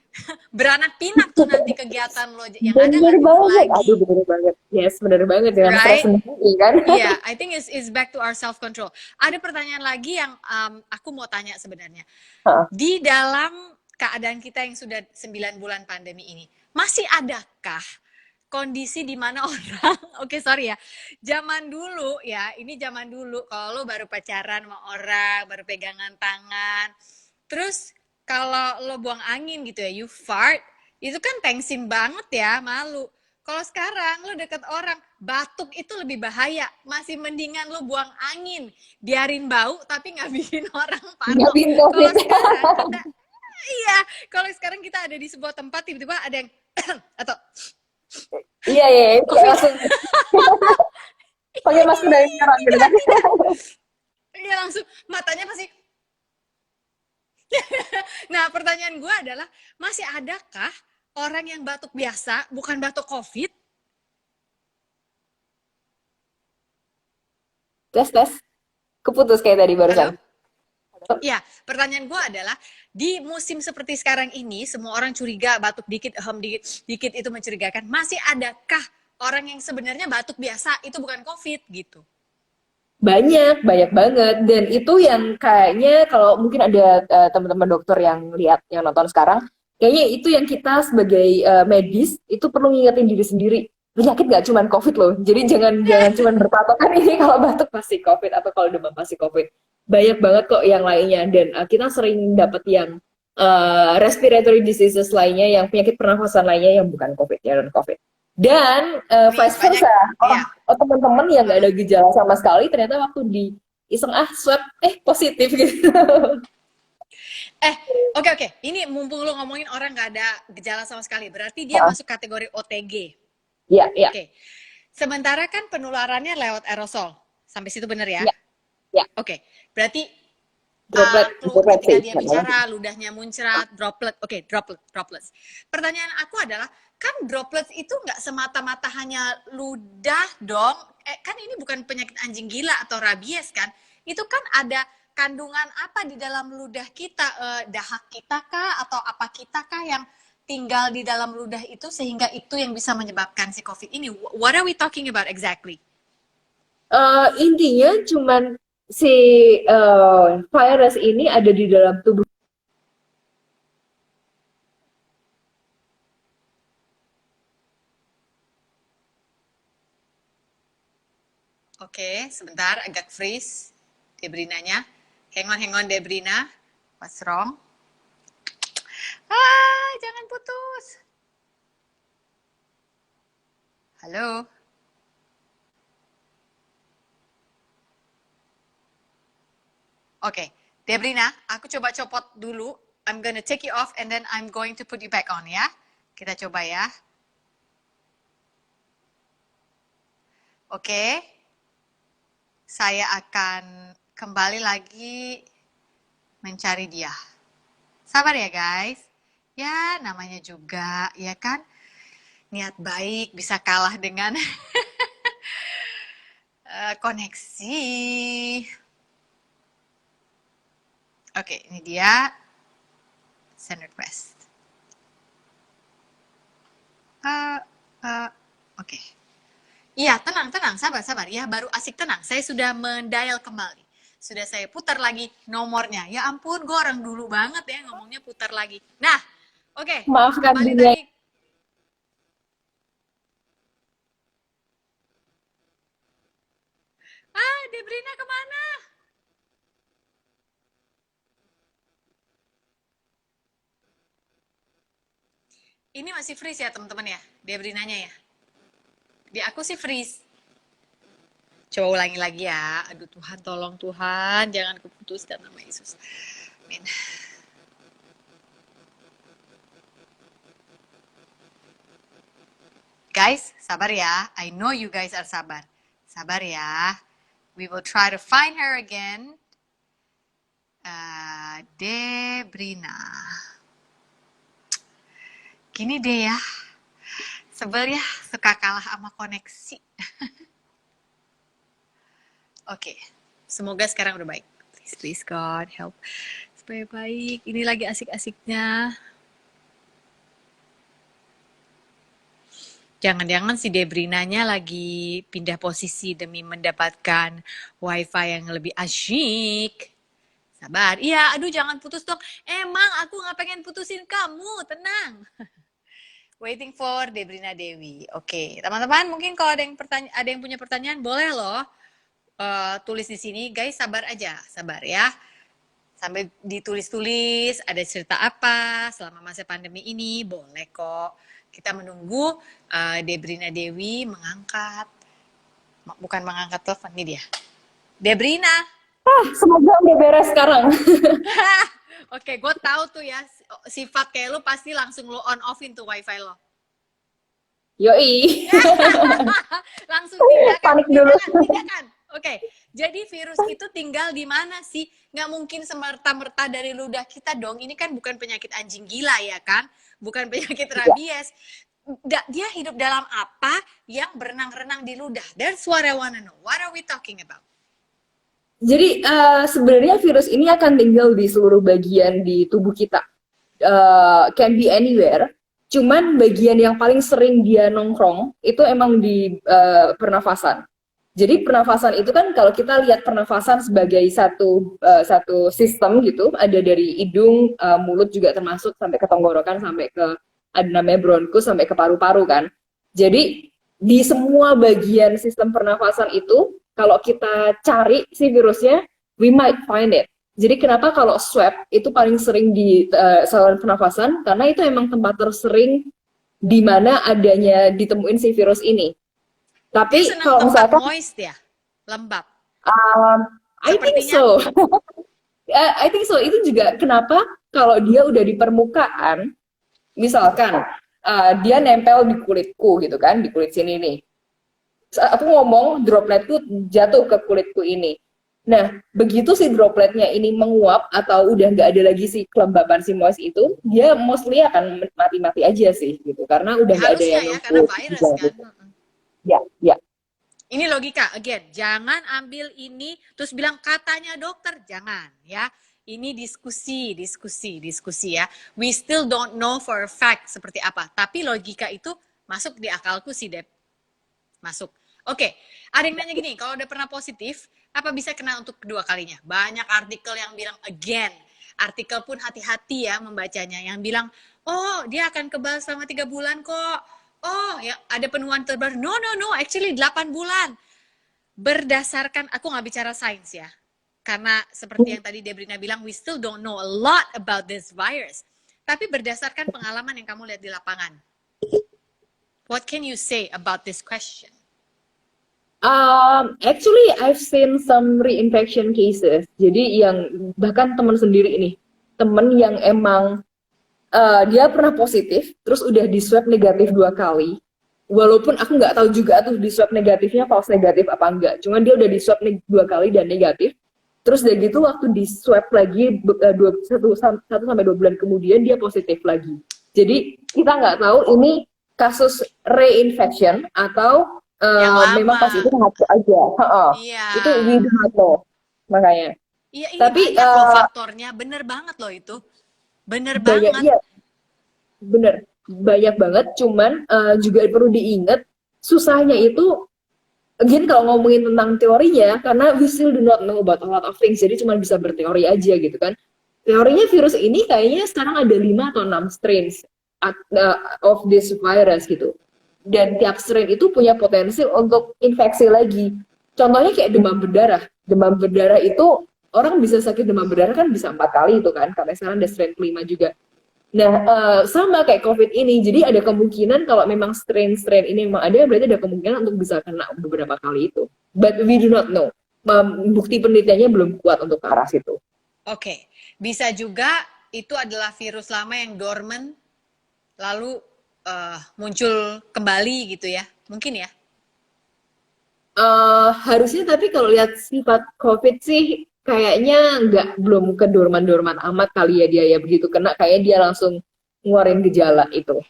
Beranak pinak tuh nanti kegiatan lo, yang ada bener nggak tidur banget. Aduh, lagi, bener banget. Yes, bener banget. Jangan stres right? sendiri kan. Iya, yeah, I think is back to our self control. Ada pertanyaan lagi yang aku mau tanya sebenarnya. Di dalam keadaan kita yang sudah 9 bulan pandemi ini, masih adakah kondisi di mana orang, oke sorry ya, zaman dulu ya, ini zaman dulu kalau lo baru pacaran sama orang, baru pegangan tangan, terus kalau lo buang angin gitu ya, you fart, itu kan tengsin banget ya, malu. Kalau sekarang lo deket orang, batuk itu lebih bahaya. Masih mendingan lo buang angin, biarin bau tapi nggak bikin orang Nggak parno. pintar Kalau sih. sekarang kita, iya, kalau sekarang kita ada di sebuah tempat tiba-tiba ada yang atau Iya, iya, iya. Kayak COVID. langsung pakai masker dari sekarang gitu Tidak, kan. tidak. Iya langsung matanya pasti. Nah, pertanyaan gue adalah masih adakah orang yang batuk biasa, bukan batuk COVID? Tes, tes. Keputus kayak tadi barusan. Halo? Ya, pertanyaan gue adalah di musim seperti sekarang ini, semua orang curiga batuk dikit, dikit, dikit itu mencurigakan. Masih adakah orang yang sebenarnya batuk biasa itu bukan COVID gitu? Banyak, banyak banget. Dan itu yang kayaknya kalau mungkin ada teman-teman dokter yang lihat, yang nonton sekarang, kayaknya itu yang kita sebagai medis itu perlu ngingetin diri sendiri. Penyakit gak cuma COVID loh. Jadi jangan jangan cuma berpatokan ini kalau batuk pasti COVID atau kalau demam pasti COVID. Banyak banget kok yang lainnya. Dan kita sering dapat yang respiratory diseases lainnya, yang penyakit pernafasan lainnya yang bukan COVID, ya non COVID. Dan Nih, vice banyak, versa, iya. teman-teman yang nggak ada gejala sama sekali ternyata waktu di iseng swab positif gitu. Oke, oke. Ini mumpung lo ngomongin orang nggak ada gejala sama sekali, berarti dia masuk kategori OTG. Iya, iya, Oke. Sementara kan penularannya lewat aerosol. Sampai situ bener ya? iya, iya. Oke. Berarti Droplet ketika sih dia namanya. bicara, ludahnya muncrat, droplet. Oke, droplets. Pertanyaan aku adalah, kan droplets itu nggak semata-mata hanya ludah dong. Kan ini bukan penyakit anjing gila atau rabies kan? Itu kan ada kandungan apa di dalam ludah kita, dahak kita kah atau apa kita kah yang tinggal di dalam ludah itu sehingga itu yang bisa menyebabkan si COVID ini. What are we talking about exactly? Intinya cuman si virus ini ada di dalam tubuh. Oke, sebentar agak freeze Debrinanya. Hang on Debrina. What's wrong? Jangan putus. Halo. Oke, Debrina, aku coba copot dulu. I'm gonna take you off and then I'm going to put you back on ya. Kita coba ya. Oke. Saya akan kembali lagi mencari dia. Sabar ya guys. Ya namanya juga ya kan. Niat baik bisa kalah dengan koneksi. Oke, ini dia send request. Oke. Iya, tenang, sabar. Ya, baru asik tenang. Saya sudah mendial kembali. Sudah saya putar lagi nomornya. Ya ampun, gue orang dulu banget ya ngomongnya putar lagi. Nah, oke. Maafkan Kembali dunia. tadi. Debrina kemana? Ini masih freeze ya teman-teman ya, Debrinanya ya. Di aku sih freeze. Coba ulangi lagi ya. Aduh Tuhan, tolong Tuhan, jangan keputuskan nama Yesus. Amin. Guys, sabar ya. I know you guys are sabar. Sabar ya. We will try to find her again. Debrina. Gini deh ya. Sebel ya, suka kalah sama koneksi. Oke, semoga sekarang udah baik. Please God help. Supaya baik. Ini lagi asik-asiknya. Jangan-jangan si Debrinanya lagi pindah posisi demi mendapatkan wifi yang lebih asyik. Sabar. Iya, aduh jangan putus dong. Emang aku nggak pengen putusin kamu, tenang. Waiting for Debrina Dewi. Oke, teman-teman mungkin kalau ada yang punya pertanyaan boleh loh tulis di sini. Guys, sabar aja, sabar ya. Sambil ditulis-tulis ada cerita apa selama masa pandemi ini, boleh kok. Kita menunggu Debrina Dewi bukan mengangkat telepon, ini dia. Debrina. Semoga udah beres sekarang. Oke, gue tahu tuh ya sifat kayak lu pasti langsung lo on offin tuh wifi lo. Yoi. Langsung tindakan. Panik dulu. Tindakan. Oke, jadi virus itu tinggal di mana sih? Nggak mungkin semerta-merta dari ludah kita dong. Ini kan bukan penyakit anjing gila ya kan? Bukan penyakit rabies. Dia hidup dalam apa yang berenang-renang di ludah? That's what I wanna know. What are we talking about? Jadi sebenarnya virus ini akan tinggal di seluruh bagian di tubuh kita. Can be anywhere. Cuman bagian yang paling sering dia nongkrong itu emang di pernafasan. Jadi pernafasan itu kan kalau kita lihat pernafasan sebagai satu sistem gitu, ada dari hidung, mulut juga termasuk sampai ke tenggorokan, sampai ke ada namanya bronkus, sampai ke paru-paru kan. Jadi di semua bagian sistem pernafasan itu kalau kita cari si virusnya, we might find it. Jadi kenapa kalau swab itu paling sering di saluran pernafasan? Karena itu emang tempat tersering di mana adanya ditemuin si virus ini. Tapi kalau misalkan moist ya, lembab. I think so. I think so. Itu juga kenapa kalau dia udah di permukaan, misalkan dia nempel di kulitku gitu kan, di kulit sini nih. Aku ngomong dropletku jatuh ke kulitku ini. Nah, begitu si dropletnya ini menguap atau udah nggak ada lagi si kelembaban si moist itu, dia mostly akan mati-mati aja sih gitu, karena udah nggak ada yang karena virus kan. Ya. Ini logika, again, jangan ambil ini terus bilang katanya dokter, jangan ya. Ini diskusi ya. We still don't know for a fact seperti apa, tapi logika itu masuk di akalku sih, Deb. Masuk. Oke, ada yang nanya gini, kalau udah pernah positif, apa bisa kena untuk kedua kalinya? Banyak artikel yang bilang again. Artikel pun hati-hati ya membacanya, yang bilang, oh dia akan kebal selama 3 bulan kok. Oh, ya ada penemuan terbaru. No, actually 8 bulan. Berdasarkan, aku nggak bicara sains ya. Karena seperti yang tadi Debrina bilang, we still don't know a lot about this virus. Tapi berdasarkan pengalaman yang kamu lihat di lapangan. What can you say about this question? Actually, I've seen some reinfection cases. Jadi yang bahkan teman sendiri ini, temen yang emang dia pernah positif, terus udah di swab negatif 2 kali. Walaupun aku nggak tahu juga tuh di swab negatifnya false negatif apa enggak. Cuman dia udah di swab 2 kali dan negatif. Terus dari gitu waktu di swab lagi 1 sampai 2 bulan kemudian dia positif lagi. Jadi kita nggak tahu ini kasus reinfection atau Yang memang pas lama. itu ngaco aja. Iya. Itu we do not know makanya. Iya, ini Tapi banyak loh faktornya. Bener banget loh itu. Bener banyak banget. iya bener banyak banget. Cuman juga perlu diingat susahnya itu again kalau ngomongin tentang teorinya, karena we still do not know about a lot of things, jadi cuma bisa berteori aja gitu kan. Teorinya virus ini kayaknya sekarang ada 5 atau 6 strains of this virus gitu. Dan tiap strain itu punya potensi untuk infeksi lagi. Contohnya kayak demam berdarah. Demam berdarah itu orang bisa sakit demam berdarah kan bisa 4 kali itu kan, karena sekarang ada strain kelima juga. Nah, sama kayak COVID ini, jadi ada kemungkinan kalau memang strain-strain ini memang ada, berarti ada kemungkinan untuk bisa kena beberapa kali itu. But we do not know. Bukti penelitiannya belum kuat untuk ke arah situ. Oke. Bisa juga itu adalah virus lama yang dormant lalu muncul kembali gitu ya. Mungkin ya. Harusnya tapi kalau lihat sifat COVID sih, kayaknya belum ke dorman-dorman amat kali ya dia ya, begitu kena kayaknya dia langsung ngeluarin gejala itu.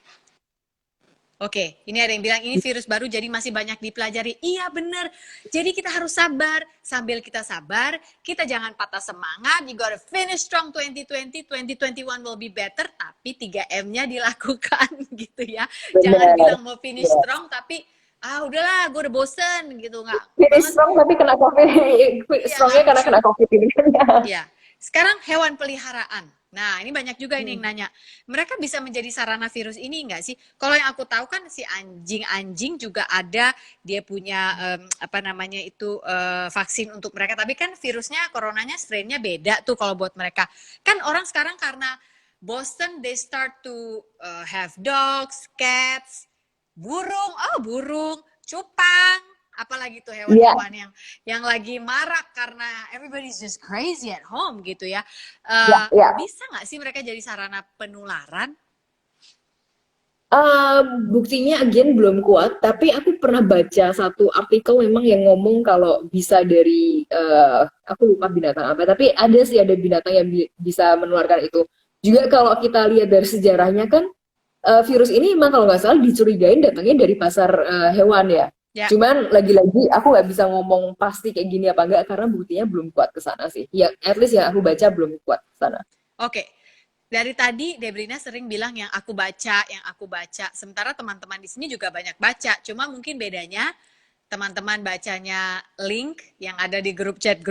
Oke, ini ada yang bilang ini virus baru jadi masih banyak dipelajari. Iya bener, jadi kita harus sabar. Sambil kita sabar, kita jangan patah semangat. You gotta finish strong 2020, 2021 will be better. Tapi 3M-nya dilakukan gitu ya. Jangan Benar. bilang mau finish strong, tapi udahlah gue udah bosen gitu. Nggak Finish banget. strong tapi kena COVID. Iya Strongnya nggak karena true. kena COVID ini kan. Ya, sekarang hewan peliharaan. Nah, ini banyak juga ini yang nanya. Mereka bisa menjadi sarana virus ini enggak sih? Kalau yang aku tahu kan si anjing-anjing juga ada, dia punya apa namanya itu vaksin untuk mereka. Tapi kan virusnya, coronanya strainnya beda tuh kalau buat mereka. Kan orang sekarang karena Boston, they start to have dogs, cats, burung, cupang, apalagi tuh Iya. hewan-hewan yang lagi marak karena everybody's just crazy at home gitu ya. Ya, ya. Bisa nggak sih mereka jadi sarana penularan? Buktinya again belum kuat, tapi aku pernah baca satu artikel memang yang ngomong kalau bisa dari aku lupa binatang apa, tapi ada binatang yang bisa menularkan itu. Juga kalau kita lihat dari sejarahnya kan virus ini memang kalau nggak salah dicurigain datangnya dari pasar hewan ya. Ya, Cuman lagi-lagi aku nggak bisa ngomong pasti kayak gini apa enggak karena buktinya belum kuat ke sana sih. Ya at least yang aku baca belum kuat ke sana. oke. Dari tadi Debrina sering bilang yang aku baca, yang aku baca. Sementara teman-teman di sini juga banyak baca. Cuma mungkin bedanya teman-teman bacanya link yang ada di grup chat.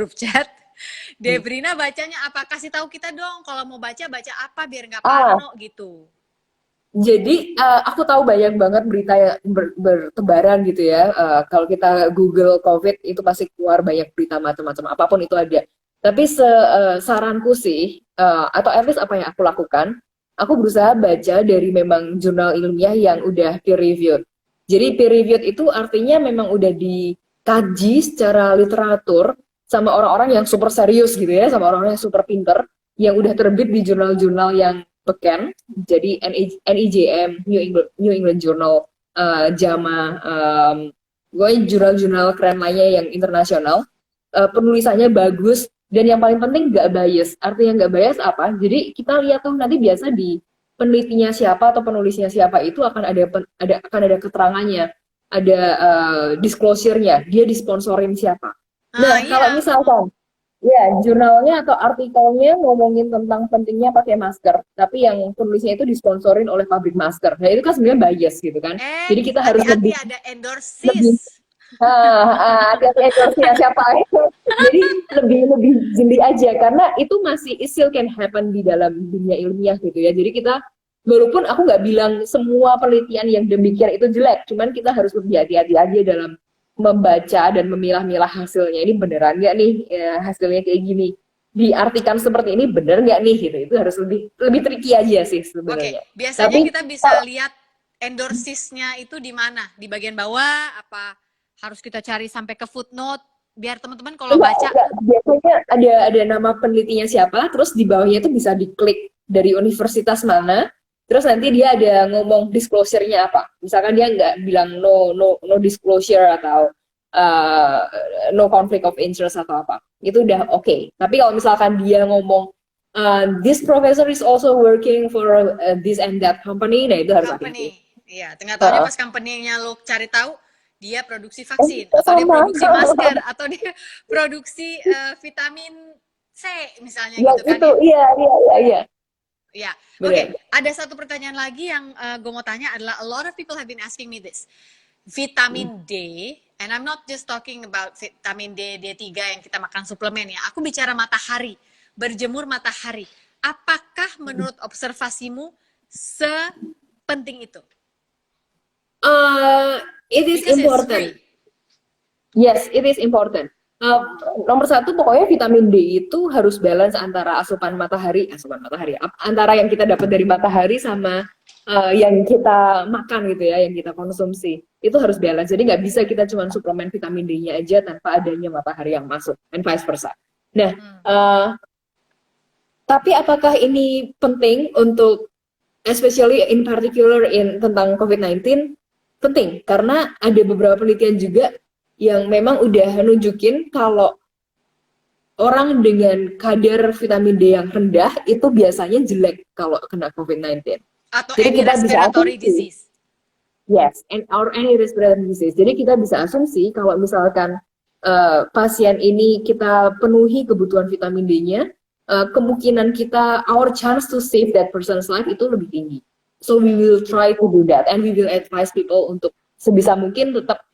Debrina bacanya apa? Kasih tahu kita dong kalau mau baca apa biar nggak Ah, parno gitu. Jadi aku tahu banyak banget berita yang bertebaran gitu ya. Kalau kita Google COVID itu pasti keluar banyak berita macam-macam apapun itu ada. Tapi saranku sih atau at least apa yang aku lakukan, aku berusaha baca dari memang jurnal ilmiah yang udah peer reviewed. Jadi peer reviewed itu artinya memang udah dikaji secara literatur sama orang-orang yang super serius gitu ya, sama orang-orang yang super pinter, yang udah terbit di jurnal-jurnal yang beken. Jadi NEJM, New England Journal, JAMA, gue jurnal-jurnal keren lainnya yang internasional, penulisannya bagus, dan yang paling penting nggak bias. Artinya nggak bias apa? Jadi kita lihat tuh nanti biasa di penelitinya siapa atau penulisnya siapa itu akan ada keterangannya, ada disclosure-nya, dia disponsorin siapa. Ah Nah, kalau iya. misalkan ya, jurnalnya atau artikelnya ngomongin tentang pentingnya pakai masker, tapi yang penulisnya itu disponsorin oleh pabrik masker. Nah, itu kan sebenarnya bias gitu kan. Jadi kita harus Hati-hati lebih ada lebih endorsis. hati-hati endorse-nya siapa itu. Jadi lebih jeli aja karena itu masih it still can happen di dalam dunia ilmiah gitu ya. Jadi kita walaupun aku nggak bilang semua penelitian yang demikian itu jelek, cuman kita harus lebih hati-hati aja dalam membaca dan memilah-milah hasilnya. Ini beneran nggak nih ya, hasilnya kayak gini? Diartikan seperti ini bener nggak nih gitu? Itu harus lebih lebih tricky aja sih Oke, sebenarnya. biasanya Tapi kita bisa lihat endorsisnya itu di mana? Di bagian bawah apa harus kita cari sampai ke footnote? biar teman-teman kalau baca. Enggak. Biasanya ada nama penelitinya siapa, terus di bawahnya itu bisa diklik dari universitas mana, terus nanti dia ada ngomong disclosure-nya apa. Misalkan dia nggak bilang no disclosure atau uh, no conflict of interest atau apa. Itu udah oke. Tapi kalau misalkan dia ngomong this professor is also working for this and that company, nah itu harus hati-hati. Company. Iya, tengah tahunnya pas company-nya lo cari tahu dia produksi vaksin atau dia Sama. produksi masker atau dia produksi vitamin C misalnya Ya gitu kan itu, ya. iya. Ya, Benar. oke. Ada satu pertanyaan lagi yang gue mau tanya adalah a lot of people have been asking me this. Vitamin D, and I'm not just talking about vitamin D, D3 yang kita makan suplemen ya. Aku bicara matahari, berjemur matahari. Apakah menurut observasimu sepenting itu? It is Because it's important. free. Yes, it is important. Nomor satu pokoknya vitamin D itu harus balance antara asupan matahari, antara yang kita dapat dari matahari sama yang kita makan gitu ya, yang kita konsumsi. Itu harus balance. Jadi nggak bisa kita cuma suplemen vitamin D-nya aja tanpa adanya matahari yang masuk, and vice versa. Nah, tapi apakah ini penting untuk, especially in particular tentang COVID-19? Penting, karena ada beberapa penelitian juga yang memang udah nunjukin kalau orang dengan kadar vitamin D yang rendah itu biasanya jelek kalau kena COVID-19. Atau Jadi any kita bisa respiratory asumsi, disease. yes, or any respiratory disease. Jadi kita bisa asumsi kalau misalkan pasien ini kita penuhi kebutuhan vitamin D-nya, kemungkinan kita, our chance to save that person's life itu lebih tinggi. So we will try to do that, and we will advise people untuk sebisa mungkin tetap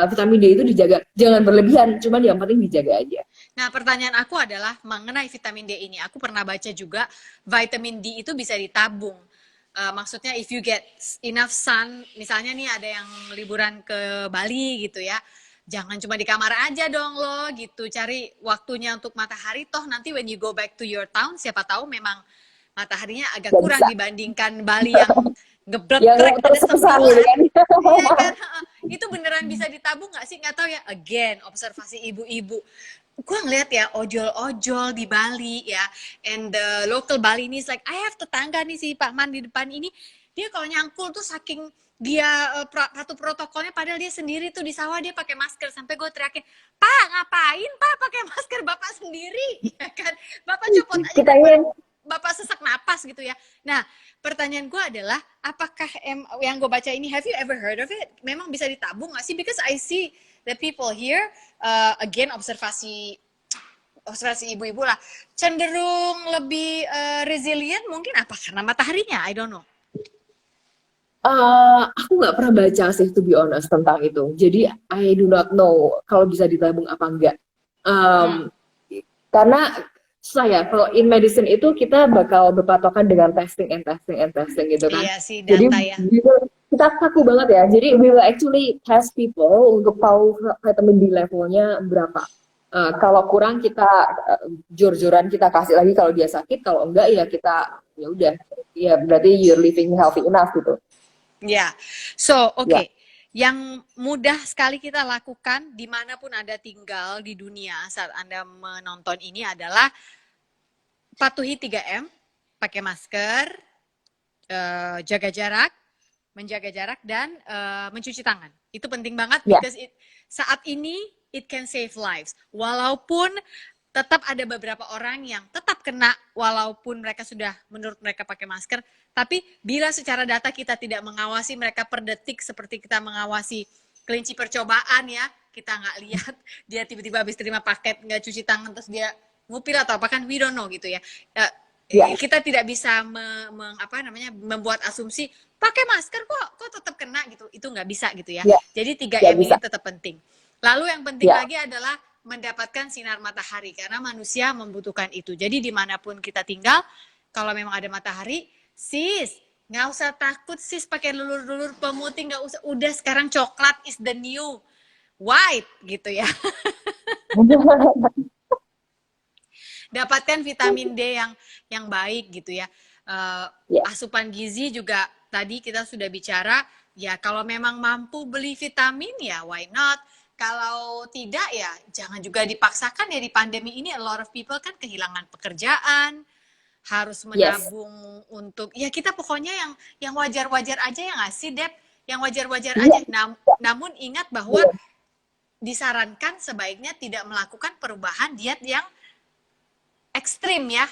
vitamin D itu dijaga, jangan berlebihan, cuman yang penting dijaga aja. Nah, pertanyaan aku adalah mengenai vitamin D ini. Aku pernah baca juga vitamin D itu bisa ditabung. Maksudnya if you get enough sun, misalnya nih ada yang liburan ke Bali gitu ya, jangan cuma di kamar aja dong lo gitu. Cari waktunya untuk matahari, toh nanti when you go back to your town, siapa tahu memang mataharinya agak Gak kurang bisa. dibandingkan Bali yang Yang ngebletrek ada terus-terusan sebulan. gitu kan. Iya kan? Itu beneran bisa ditabung nggak sih? Nggak tahu ya. Again, observasi ibu-ibu. Gue ngeliat ya ojol-ojol di Bali ya. And the local Balinese like, I have tetangga nih si Pak Man di depan ini. Dia kalau nyangkul tuh saking dia patuh protokolnya, padahal dia sendiri tuh di sawah dia pakai masker. Sampai gue teriakin, Pak ngapain Pak pakai masker Bapak sendiri? Ya kan? Bapak copot aja Kita daripada ingin Bapak sesak napas gitu ya. Nah, pertanyaan gue adalah, apakah yang gue baca ini, have you ever heard of it? Memang bisa ditabung nggak sih? Because I see the people here, again observasi ibu-ibu lah, cenderung lebih resilient mungkin apa? Karena mataharinya, I don't know. Aku nggak pernah baca sih, to be honest, tentang itu. Jadi I do not know kalau bisa ditabung apa enggak. Karena kalau in medicine itu kita bakal berpatokan dengan testing gitu kan. Iya sih, Jadi data ya. kita kaku banget ya. Jadi we will actually test people untuk tahu vitamin D levelnya berapa. Kalau kurang kita jor-joran kita kasih lagi kalau dia sakit. Kalau enggak ya kita ya udah, ya berarti you're living healthy enough gitu. Ya, so oke. Ya. Yang mudah sekali kita lakukan dimanapun Anda tinggal di dunia saat Anda menonton ini adalah patuhi 3M, pakai masker, menjaga jarak dan mencuci tangan. Itu penting banget because saat ini it can save lives. Walaupun tetap ada beberapa orang yang tetap kena walaupun mereka sudah menurut mereka pakai masker, tapi bila secara data kita tidak mengawasi mereka per detik seperti kita mengawasi kelinci percobaan ya, kita nggak lihat dia tiba-tiba habis terima paket nggak cuci tangan terus dia ngupil atau apa kan, we don't know gitu ya. Kita tidak bisa membuat asumsi pakai masker kok tetap kena gitu, itu nggak bisa gitu ya. Jadi 3M ini tetap penting. Lalu yang penting lagi adalah mendapatkan sinar matahari karena manusia membutuhkan itu. Jadi dimanapun kita tinggal, kalau memang ada matahari, sis nggak usah takut sis pakai lulur-lulur pemutih, nggak usah. Udah sekarang coklat is the new white gitu ya. Dapatkan vitamin D yang baik gitu ya. Asupan gizi juga tadi kita sudah bicara. Ya kalau memang mampu beli vitamin ya why not. Kalau tidak ya jangan juga dipaksakan ya di pandemi ini a lot of people kan kehilangan pekerjaan, harus Yes. menabung untuk ya kita pokoknya yang wajar-wajar aja ya nggak sih Dep? Yang wajar-wajar Iya, aja. Namun ingat bahwa iya. disarankan sebaiknya tidak melakukan perubahan diet yang ekstrim ya.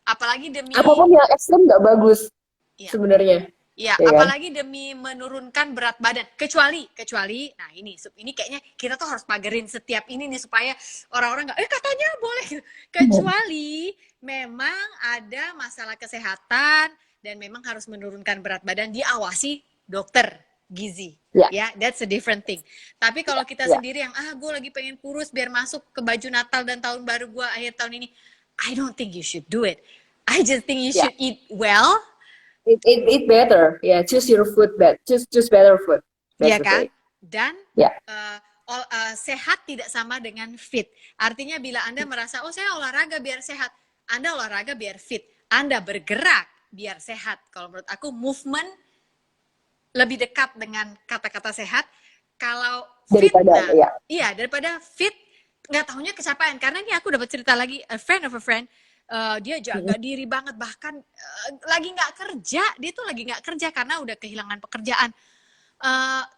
Apalagi demi Apapun yang ekstrem nggak bagus ya, sebenarnya, ya, ya kan? apalagi demi menurunkan berat badan. Kecuali, nah ini kayaknya kita tuh harus pagerin setiap ini nih supaya orang-orang nggak, katanya boleh gitu. Kecuali memang ada masalah kesehatan dan memang harus menurunkan berat badan, diawasi dokter gizi. Ya, Ya, that's a different thing. Tapi kalau kita ya. sendiri yang, gue lagi pengen kurus biar masuk ke baju Natal dan tahun baru gue akhir tahun ini, I don't think you should do it. I just think you Yeah, should eat well, it better. Yeah, choose your food choose better food, ya kan? basically. Dan Yeah. sehat tidak sama dengan fit. Artinya bila Anda merasa, saya olahraga biar sehat, Anda olahraga biar fit. Anda bergerak biar sehat. Kalau menurut aku movement lebih dekat dengan kata-kata sehat. Kalau fit, Daripada ya. iya daripada fit nggak tahunya kecapean. Karena ini aku dapat cerita lagi, a friend of a friend, dia jaga diri banget, bahkan lagi nggak kerja, dia tuh lagi nggak kerja karena udah kehilangan pekerjaan.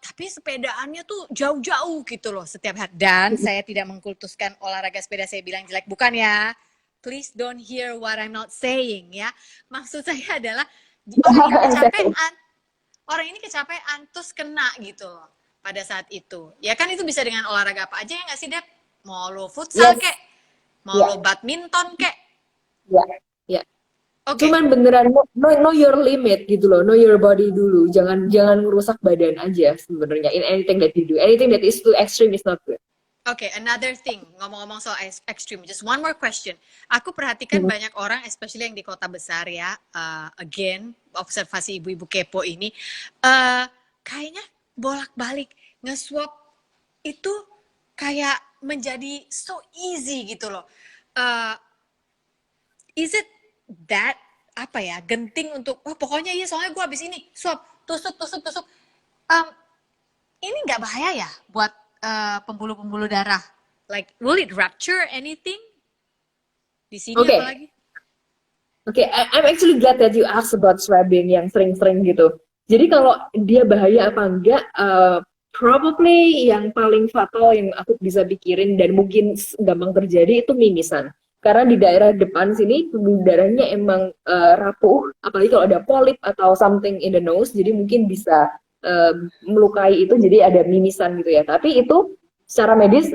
Tapi sepedaannya tuh jauh-jauh gitu loh setiap hari. Dan saya tidak mengkultuskan olahraga sepeda, saya bilang jelek, bukan ya. Please don't hear what I'm not saying ya. Maksud saya adalah Exactly. orang ini kecapean terus kena gitu loh pada saat itu. Ya kan itu bisa dengan olahraga apa aja ya nggak sih Dep? Mau lo futsal Yes. kek, mau Ya, lo badminton kek. ya, ya. Oke, Cuman beneran know your limit gitu loh, know your body dulu. Jangan ngerusak badan aja sebenarnya. In anything that you do, anything that is too extreme is not good. Oke, another thing, ngomong-ngomong soal extreme, just one more question. Aku perhatikan banyak orang, especially yang di kota besar ya, again, observasi ibu-ibu kepo ini, kayaknya bolak-balik nge-swap itu kayak menjadi so easy gitu loh. Is it that, apa ya, genting untuk, pokoknya iya soalnya gue habis ini, swap, tusuk. Ini nggak bahaya ya buat pembuluh-pembuluh darah? Like, will it rupture anything? Di sini Oke, apalagi? oke. I'm actually glad that you asked about swabbing yang sering-sering gitu. Jadi kalau dia bahaya apa enggak, probably yang paling fatal yang aku bisa pikirin dan mungkin gampang terjadi itu mimisan. Karena di daerah depan sini pembuluh darahnya emang rapuh, apalagi kalau ada polip atau something in the nose, jadi mungkin bisa melukai itu, jadi ada mimisan gitu ya. Tapi itu secara medis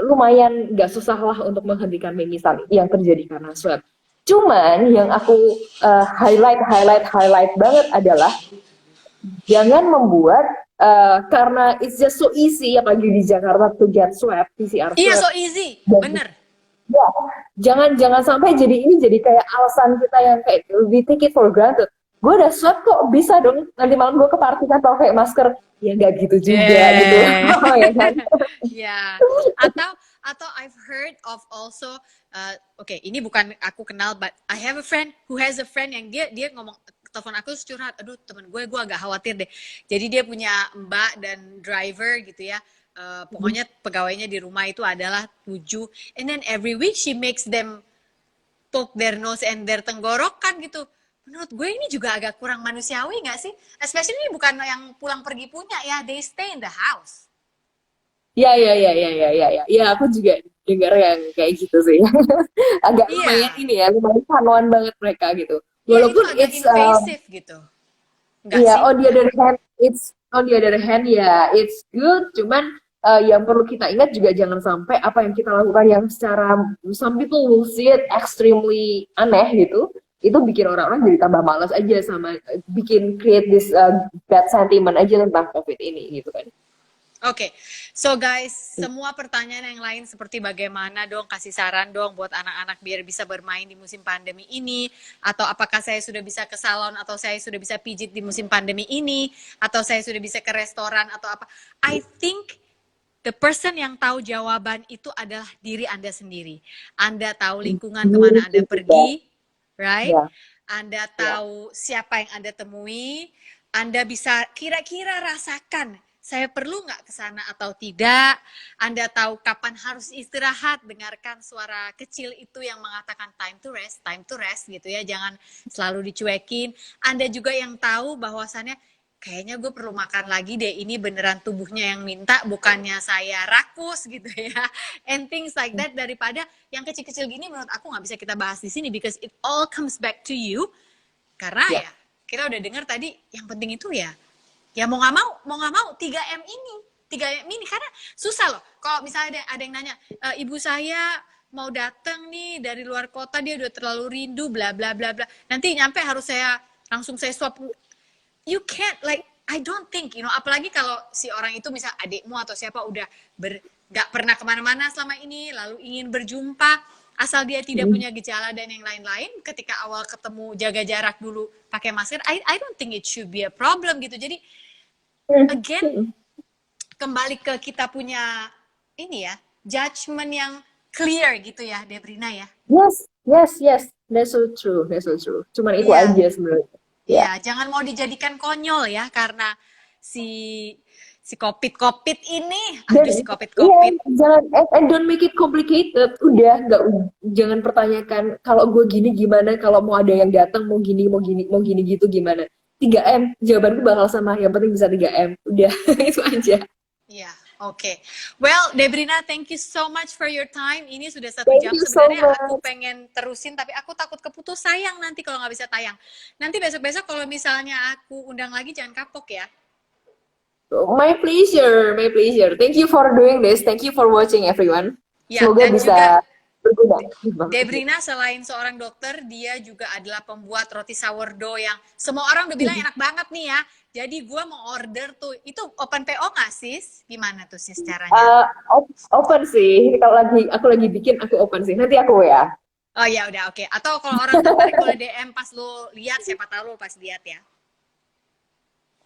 lumayan nggak susah lah untuk menghentikan mimisan yang terjadi karena swab. Cuman yang aku highlight banget adalah jangan membuat karena it's just so easy apalagi di Jakarta to get swab, PCR Iya, swab. so easy. Dan, Bener. ya, jangan sampai jadi kayak alasan kita yang kayak we take it for granted. Gue udah swab kok bisa dong nanti malam gue ke party kan pakai masker, ya nggak gitu juga gitu. Ya kan? Ya. Atau I've heard of also, oke, ini bukan aku kenal, but I have a friend who has a friend yang dia ngomong, telepon aku curhat, aduh temen gue agak khawatir deh. Jadi dia punya mbak dan driver gitu ya. Pokoknya pegawainya di rumah itu adalah 7. And then every week she makes them poke their nose and their tenggorokan gitu. Menurut gue ini juga agak kurang manusiawi nggak sih? Especially ini bukan yang pulang pergi punya ya, they stay in the house. Ya, aku juga dengar yang kayak gitu sih. Agak lumayan Iya, ini ya, lumayan panuan banget mereka gitu. iya itu Walaupun agak invasive gitu. Enggak ya sih? on the other hand ya it's good. Cuman yang perlu kita ingat juga jangan sampai apa yang kita lakukan yang secara some people will see it extremely aneh gitu. Itu bikin orang-orang jadi tambah malas aja sama bikin create this bad sentiment aja tentang COVID ini gitu kan. Oke, so guys, semua pertanyaan yang lain seperti bagaimana dong, kasih saran dong buat anak-anak biar bisa bermain di musim pandemi ini, atau apakah saya sudah bisa ke salon, atau saya sudah bisa pijit di musim pandemi ini, atau saya sudah bisa ke restoran, atau apa. I think the person yang tahu jawaban itu adalah diri Anda sendiri. Anda tahu lingkungan kemana Anda pergi, right? Ya. Anda tahu siapa yang Anda temui, Anda bisa kira-kira rasakan saya perlu nggak ke sana atau tidak? Anda tahu kapan harus istirahat? Dengarkan suara kecil itu yang mengatakan time to rest gitu ya. Jangan selalu dicuekin. Anda juga yang tahu bahwasannya kayaknya gue perlu makan lagi deh. Ini beneran tubuhnya yang minta, bukannya saya rakus gitu ya. And things like that, daripada yang kecil-kecil gini menurut aku nggak bisa kita bahas di sini because it all comes back to you. Karena Ya. ya kita udah dengar tadi yang penting itu ya mau nggak mau 3M ini 3M ini karena susah loh kalau misalnya ada yang nanya ibu saya mau datang nih dari luar kota, dia udah terlalu rindu bla bla bla bla, nanti nyampe harus langsung saya swab. You can't, like, I don't think, apalagi kalau si orang itu misal adikmu atau siapa udah nggak pernah kemana-mana selama ini, lalu ingin berjumpa, asal dia tidak punya gejala dan yang lain-lain, ketika awal ketemu jaga jarak dulu, pakai masker, I don't think it should be a problem gitu. Jadi again, kembali ke kita punya ini ya, judgment yang clear gitu ya, Debrina ya. Yes. That's so true. Cuman itu Iya. aja sebenarnya. Iya, jangan mau dijadikan konyol ya karena si COVID ini, aduh si COVID. Iya, jangan and don't make it complicated. Udah jangan pertanyakan kalau gue gini gimana, kalau mau ada yang datang mau gini gitu gimana. 3M, jawabanku bakal sama, yang penting bisa 3M. Udah, itu aja. Iya, oke. Well, Debrina, thank you so much for your time. Ini sudah 1 Thank jam. you so Sebenarnya aku much. pengen terusin, tapi aku takut keputus, sayang nanti kalau nggak bisa tayang. Nanti besok-besok kalau misalnya aku undang lagi, jangan kapok ya. My pleasure. Thank you for doing this. Thank you for watching everyone. Ya, Semoga dan bisa juga berguna. Debrina selain seorang dokter, dia juga adalah pembuat roti sourdough yang semua orang udah bilang enak banget nih ya. Jadi gue mau order tuh, itu open PO nggak sis? Gimana tuh sis caranya? Open sih. Kalau aku lagi bikin, aku open sih. Nanti aku ya. Oh ya udah oke. Atau kalau orang tertarik boleh DM pas lo lihat, siapa tahu lo pas lihat ya.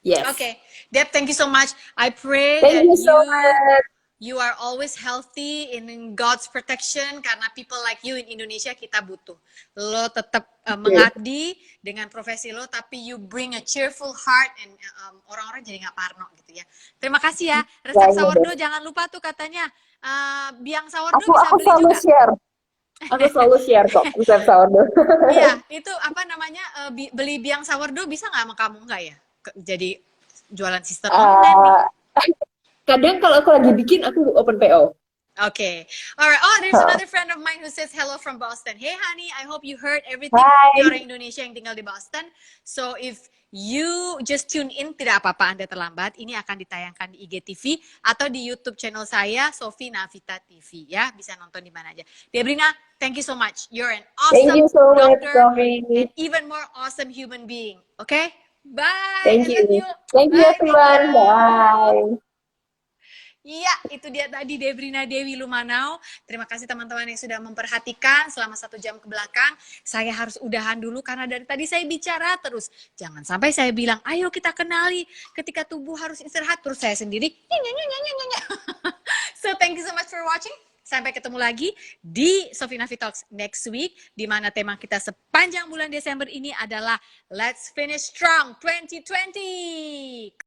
Yes. Oke, Deb, thank you so much. I pray Thank that you so much. you are always healthy in God's protection, karena people like you in Indonesia kita butuh. Lo tetap mengabdi dengan profesi lo, tapi you bring a cheerful heart and orang-orang jadi nggak parno gitu ya. Terima kasih ya. Resep sourdough jangan lupa tuh katanya. Biang sourdough bisa Aku beli selalu juga. share. Aku selalu share kok resep sourdough. Iya, itu apa namanya, beli biang sourdough bisa nggak sama kamu nggak ya? Jadi jualan sister online nih. Kadang kalau aku lagi bikin, aku open PO. Okay. All right. Oh, there's another friend of mine who says hello from Boston. Hey, honey, I hope you heard everything. Hi. Ini orang Indonesia yang tinggal di Boston. So, if you just tune in, tidak apa-apa, Anda terlambat. Ini akan ditayangkan di IGTV atau di YouTube channel saya, Sofi Navita TV. Ya, bisa nonton di mana aja. Debrina, thank you so much. You're an awesome Thank you so much, doctor Sofi. and even more awesome human being. Okay? Bye. Thank I love you. you. Thank you Bye, everyone. thank you. Bye. Iya, itu dia tadi Debrina Dewi Lumanau. Terima kasih teman-teman yang sudah memperhatikan selama 1 jam ke belakang. Saya harus udahan dulu karena dari tadi saya bicara terus. Jangan sampai saya bilang, ayo kita kenali ketika tubuh harus istirahat. Terus saya sendiri, So, thank you so much for watching. Sampai ketemu lagi di Sofi Navi Talks next week, di mana tema kita sepanjang bulan Desember ini adalah Let's Finish Strong 2020.